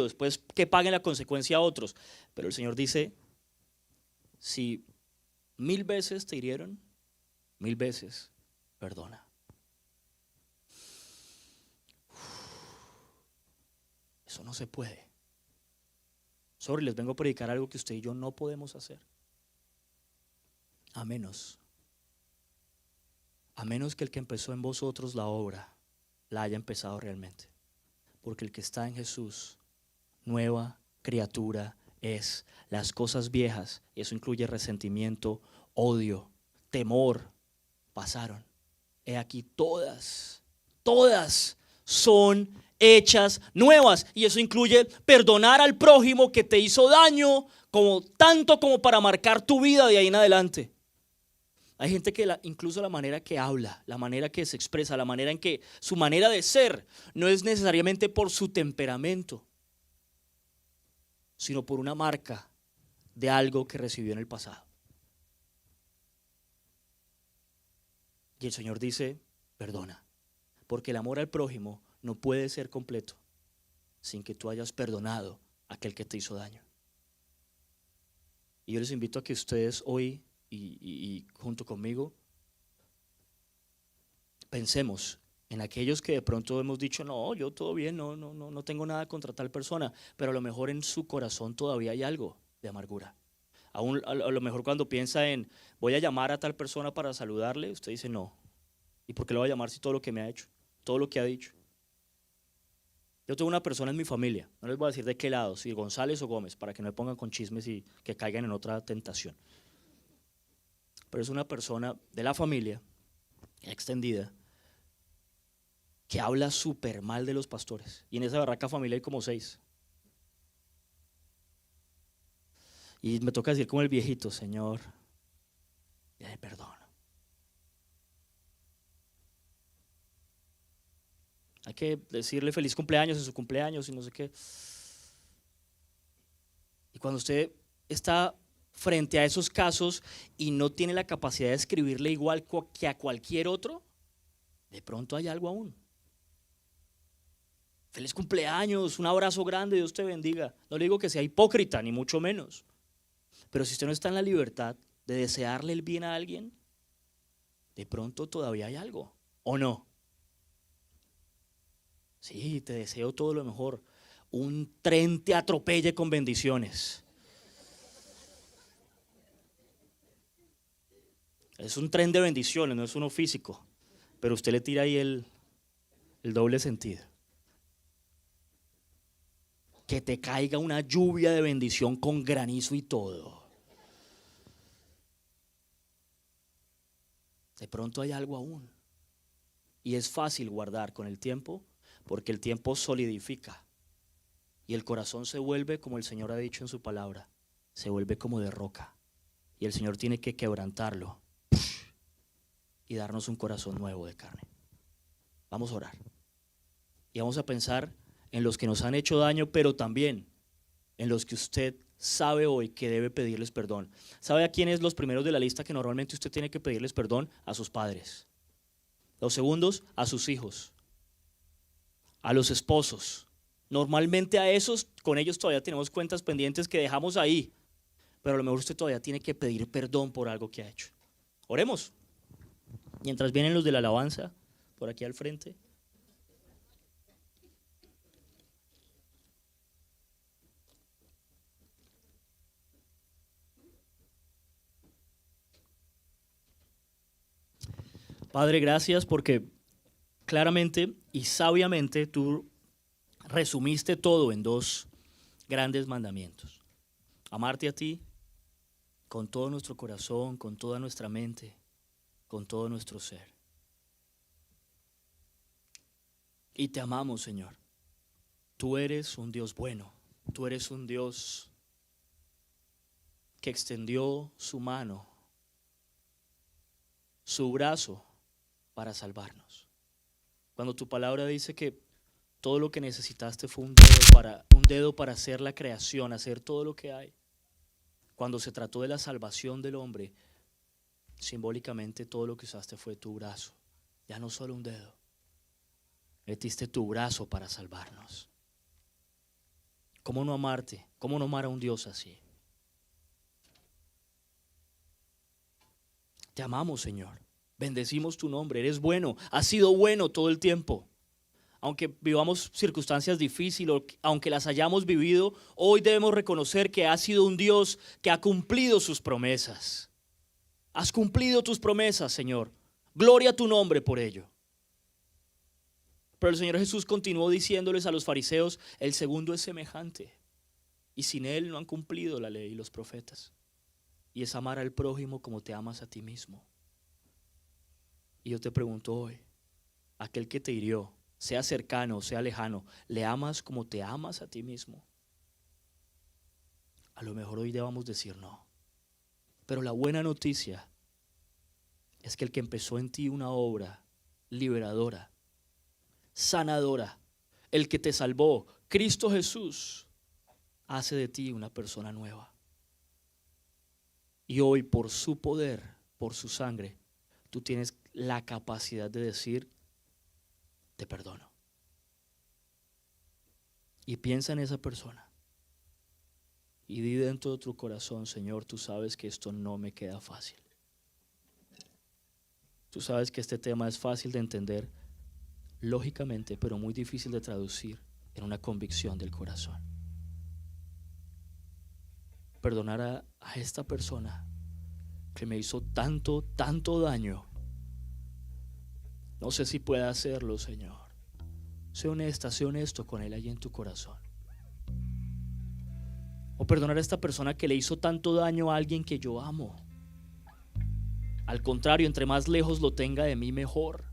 después que paguen la consecuencia a otros. Pero el Señor dice, si 1000 veces te hirieron, 1000 veces perdona. Eso no se puede. Sorry, les vengo a predicar algo que usted y yo no podemos hacer. A menos que el que empezó en vosotros la obra la haya empezado realmente. Porque el que está en Jesús, nueva criatura es. Las cosas viejas, y eso incluye resentimiento, odio, temor, pasaron. He aquí todas son hechas nuevas. Y eso incluye perdonar al prójimo que te hizo daño, tanto como para marcar tu vida de ahí en adelante. Hay gente que incluso la manera que habla, la manera que se expresa, la manera en que su manera de ser no es necesariamente por su temperamento, sino por una marca de algo que recibió en el pasado. Y el Señor dice, perdona, porque el amor al prójimo no puede ser completo sin que tú hayas perdonado a aquel que te hizo daño. Y yo les invito a que ustedes hoy y junto conmigo pensemos en aquellos que de pronto hemos dicho, no, yo todo bien, no tengo nada contra tal persona, pero a lo mejor en su corazón todavía hay algo de amargura. Aún a lo mejor cuando piensa en, voy a llamar a tal persona para saludarle, usted dice no. ¿Y por qué lo voy a llamar si todo lo que me ha hecho, todo lo que ha dicho? Yo tengo una persona en mi familia, no les voy a decir de qué lado, si González o Gómez, para que no me pongan con chismes y que caigan en otra tentación. Pero es una persona de la familia extendida que habla súper mal de los pastores. Y en esa barraca familia hay como 6. Y me toca decir como el viejito, Señor, ya le perdono. Hay que decirle feliz cumpleaños en su cumpleaños y no sé qué. Y cuando usted está frente a esos casos y no tiene la capacidad de escribirle igual que a cualquier otro, de pronto hay algo aún. Feliz cumpleaños, un abrazo grande, Dios te bendiga. No le digo que sea hipócrita, ni mucho menos. Pero si usted no está en la libertad de desearle el bien a alguien, de pronto todavía hay algo, ¿o no? Sí, te deseo todo lo mejor. Un tren te atropelle con bendiciones. Es un tren de bendiciones, no es uno físico. Pero usted le tira ahí el doble sentido. Que te caiga una lluvia de bendición con granizo y todo. De pronto hay algo aún. Y es fácil guardar con el tiempo, porque el tiempo solidifica. Y el corazón se vuelve, como el Señor ha dicho en su palabra, se vuelve como de roca. Y el Señor tiene que quebrantarlo y darnos un corazón nuevo de carne. Vamos a orar. Y vamos a pensar en los que nos han hecho daño, pero también en los que usted sabe hoy que debe pedirles perdón. ¿Sabe a quiénes los primeros de la lista que normalmente usted tiene que pedirles perdón? A sus padres. Los segundos, a sus hijos. A los esposos. Normalmente a esos, con ellos todavía tenemos cuentas pendientes que dejamos ahí. Pero a lo mejor usted todavía tiene que pedir perdón por algo que ha hecho. Oremos. Mientras vienen los de la alabanza, por aquí al frente. Padre, gracias porque claramente y sabiamente tú resumiste todo en 2 grandes mandamientos. Amarte a ti con todo nuestro corazón, con toda nuestra mente, con todo nuestro ser. Y te amamos, Señor. Tú eres un Dios bueno. Tú eres un Dios que extendió su mano, su brazo para salvarnos. Cuando tu palabra dice que todo lo que necesitaste fue un dedo para hacer la creación, hacer todo lo que hay. Cuando se trató de la salvación del hombre, simbólicamente todo lo que usaste fue tu brazo, ya no solo un dedo. Metiste tu brazo para salvarnos. ¿Cómo no amarte? ¿Cómo no amar a un Dios así? Te amamos, Señor. Bendecimos tu nombre. Eres bueno. Has sido bueno todo el tiempo. aunque vivamos circunstancias difíciles, aunque las hayamos vivido, hoy debemos reconocer que has sido un Dios que ha cumplido sus promesas. Has cumplido tus promesas, Señor. Gloria a tu nombre por ello. Pero el Señor Jesús continuó diciéndoles a los fariseos, el segundo es semejante, y sin él no han cumplido la ley y los profetas, y es amar al prójimo como te amas a ti mismo. Y yo te pregunto hoy, aquel que te hirió, sea cercano o sea lejano, ¿le amas como te amas a ti mismo? A lo mejor hoy debamos decir no. Pero la buena noticia es que el que empezó en ti una obra liberadora, sanadora, el que te salvó, Cristo Jesús, hace de ti una persona nueva. Y hoy, por su poder, por su sangre, tú tienes la capacidad de decir, te perdono. Y piensa en esa persona. Y di dentro de tu corazón, Señor, tú sabes que esto no me queda fácil. Tú sabes que este tema es fácil de entender lógicamente, pero muy difícil de traducir en una convicción del corazón. Perdonar a esta persona que me hizo tanto daño. No sé si pueda hacerlo, Señor. Sé honesto con él allí en tu corazón. O perdonar a esta persona que le hizo tanto daño a alguien que yo amo. Al contrario, entre más lejos lo tenga de mí, mejor.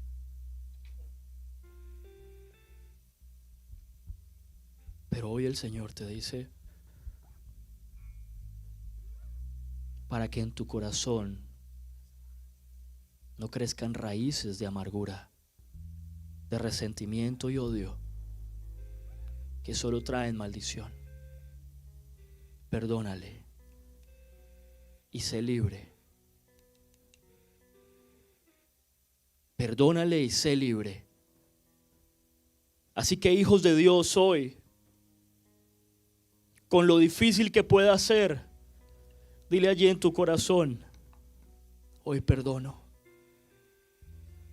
Pero hoy el Señor te dice, para que en tu corazón no crezcan raíces de amargura, de resentimiento y odio, que solo traen maldición. Perdónale y sé libre. Perdónale y sé libre. Así que, hijos de Dios, hoy, con lo difícil que pueda ser, dile allí en tu corazón, hoy perdono,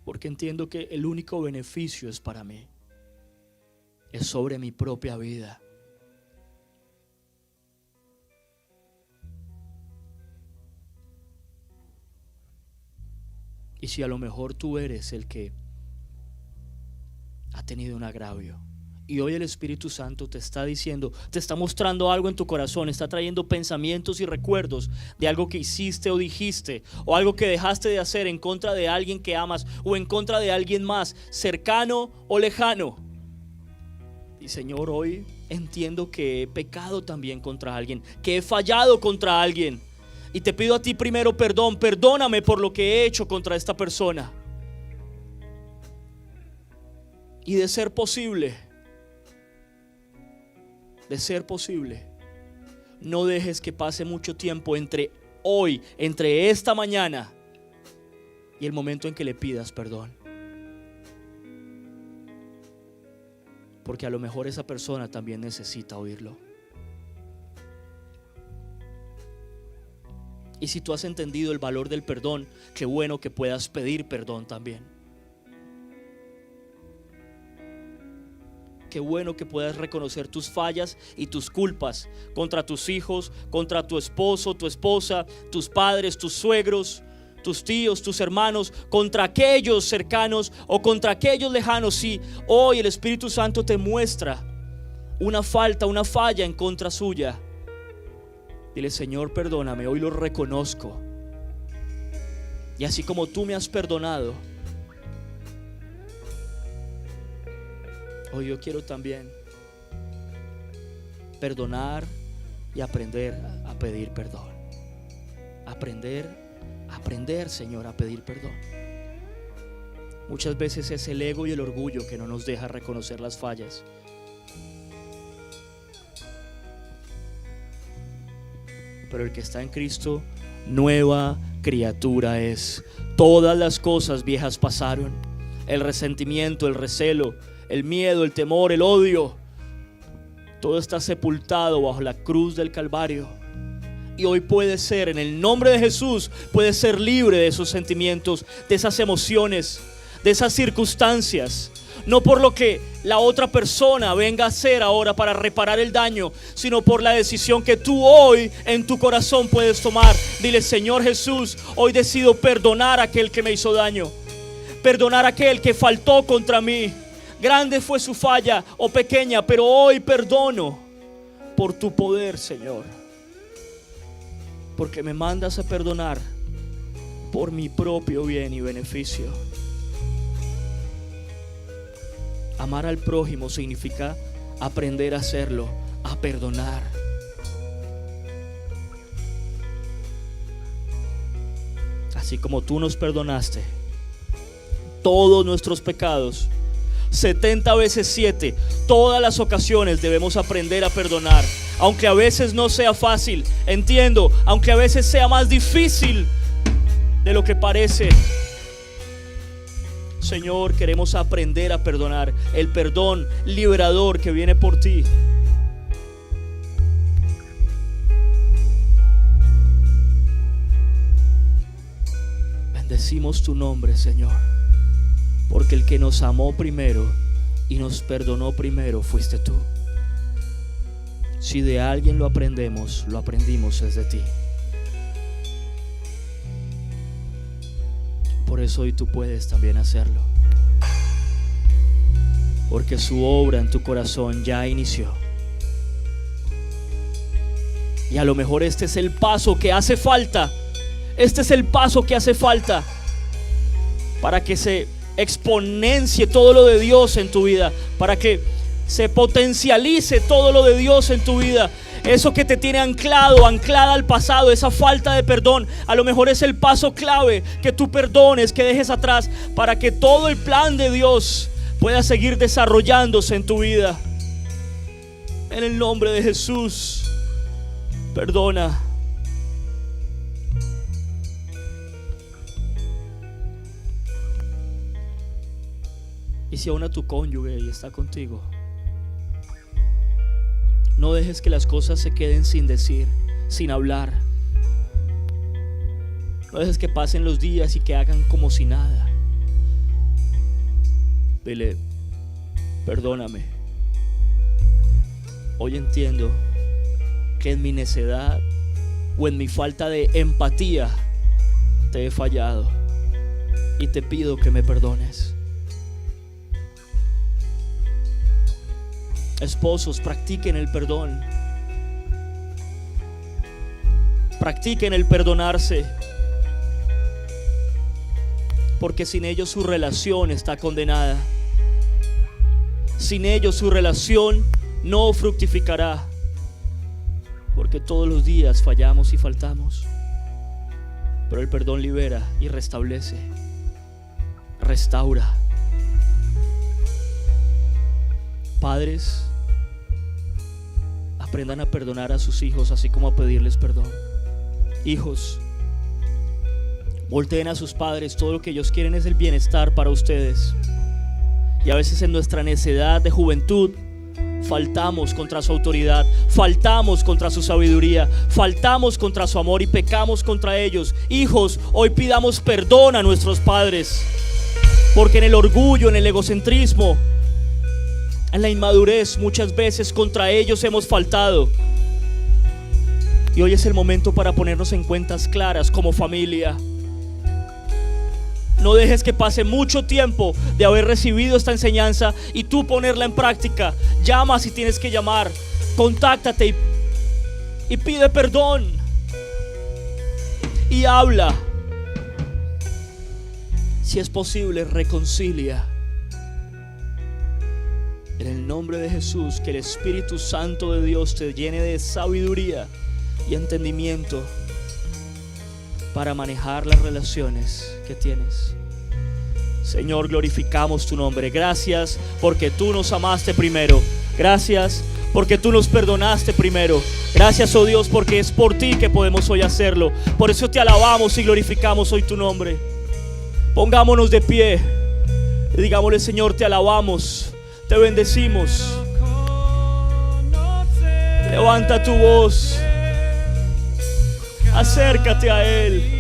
porque entiendo que el único beneficio es para mí, es sobre mi propia vida. Y si a lo mejor tú eres el que ha tenido un agravio, y hoy el Espíritu Santo te está diciendo, te está mostrando algo en tu corazón, está trayendo pensamientos y recuerdos de algo que hiciste o dijiste, o algo que dejaste de hacer en contra de alguien que amas, o en contra de alguien más, cercano o lejano. Y Señor, hoy entiendo que he pecado también contra alguien, que he fallado contra alguien, y te pido a ti primero perdón. Perdóname por lo que he hecho contra esta persona. Y de ser posible, no dejes que pase mucho tiempo entre hoy, entre esta mañana y el momento en que le pidas perdón. Porque a lo mejor esa persona también necesita oírlo. Y si tú has entendido el valor del perdón, qué bueno que puedas pedir perdón también. Qué bueno que puedas reconocer tus fallas y tus culpas contra tus hijos, contra tu esposo, tu esposa, tus padres, tus suegros, tus tíos, tus hermanos, contra aquellos cercanos o contra aquellos lejanos. Si hoy el Espíritu Santo te muestra una falta, una falla en contra suya, dile: Señor, perdóname, hoy lo reconozco. Y así como tú me has perdonado, hoy yo quiero también perdonar y aprender a pedir perdón. Aprender, Señor, a pedir perdón. Muchas veces es el ego y el orgullo que no nos deja reconocer las fallas. Pero el que está en Cristo, nueva criatura es. Todas las cosas viejas pasaron. El resentimiento, el recelo, el miedo, el temor, el odio, todo está sepultado bajo la cruz del Calvario. Y hoy puede ser, en el nombre de Jesús, puede ser libre de esos sentimientos, de esas emociones, de esas circunstancias. no por lo que la otra persona venga a hacer ahora para reparar el daño, sino por la decisión que tú hoy en tu corazón puedes tomar. Dile: Señor Jesús, hoy decido perdonar a aquel que me hizo daño, perdonar a aquel que faltó contra mí. Grande fue su falla o pequeña, pero hoy perdono por tu poder, Señor, porque me mandas a perdonar por mi propio bien y beneficio. Amar al prójimo significa aprender a hacerlo, a perdonar. Así como tú nos perdonaste todos nuestros pecados 70 veces 7, todas las ocasiones debemos aprender a perdonar. Aunque a veces no sea fácil, entiendo, aunque a veces sea más difícil de lo que parece. Señor, queremos aprender a perdonar. El perdón liberador que viene por ti. Bendecimos tu nombre, Señor, porque el que nos amó primero y nos perdonó primero fuiste tú. Si de alguien lo aprendimos es de ti. Por eso hoy tú puedes también hacerlo, porque su obra en tu corazón ya inició. Y a lo mejor este es el paso que hace falta. Este es el paso que hace falta para que se exponencie todo lo de Dios en tu vida, para que se potencialice todo lo de Dios en tu vida. Eso que te tiene anclada al pasado, esa falta de perdón, a lo mejor es el paso clave, que tú perdones, que dejes atrás, para que todo el plan de Dios pueda seguir desarrollándose en tu vida. En el nombre de Jesús, perdona. Y si aún a tu cónyuge y está contigo, no dejes que las cosas se queden sin decir, sin hablar. No dejes que pasen los días y que hagan como si nada. Dile: perdóname. Hoy entiendo que en mi necedad o en mi falta de empatía te he fallado y te pido que me perdones. Esposos, practiquen el perdón. Practiquen el perdonarse, porque sin ellos su relación está condenada. Sin ellos su relación no fructificará, porque todos los días fallamos y faltamos. Pero el perdón libera y restablece, restaura. Padres, aprendan a perdonar a sus hijos, así como a pedirles perdón. Hijos, volteen a sus padres. Todo lo que ellos quieren es el bienestar para ustedes. Y a veces en nuestra necedad de juventud faltamos contra su autoridad, faltamos contra su sabiduría, faltamos contra su amor y pecamos contra ellos. Hijos, hoy pidamos perdón a nuestros padres, porque en el orgullo, en el egocentrismo, en la inmadurez, muchas veces contra ellos hemos faltado. Y hoy es el momento para ponernos en cuentas claras como familia. No dejes que pase mucho tiempo de haber recibido esta enseñanza y tú ponerla en práctica. Llama si tienes que llamar, contáctate y pide perdón y habla. Si es posible, reconcilia. En el nombre de Jesús, que el Espíritu Santo de Dios te llene de sabiduría y entendimiento para manejar las relaciones que tienes. Señor, glorificamos tu nombre. Gracias porque tú nos amaste primero. Gracias porque tú nos perdonaste primero. Gracias, oh Dios, porque es por ti que podemos hoy hacerlo. Por eso te alabamos y glorificamos hoy tu nombre. Pongámonos de pie y digámosle: Señor, te alabamos, te bendecimos. Levanta tu voz, acércate a Él.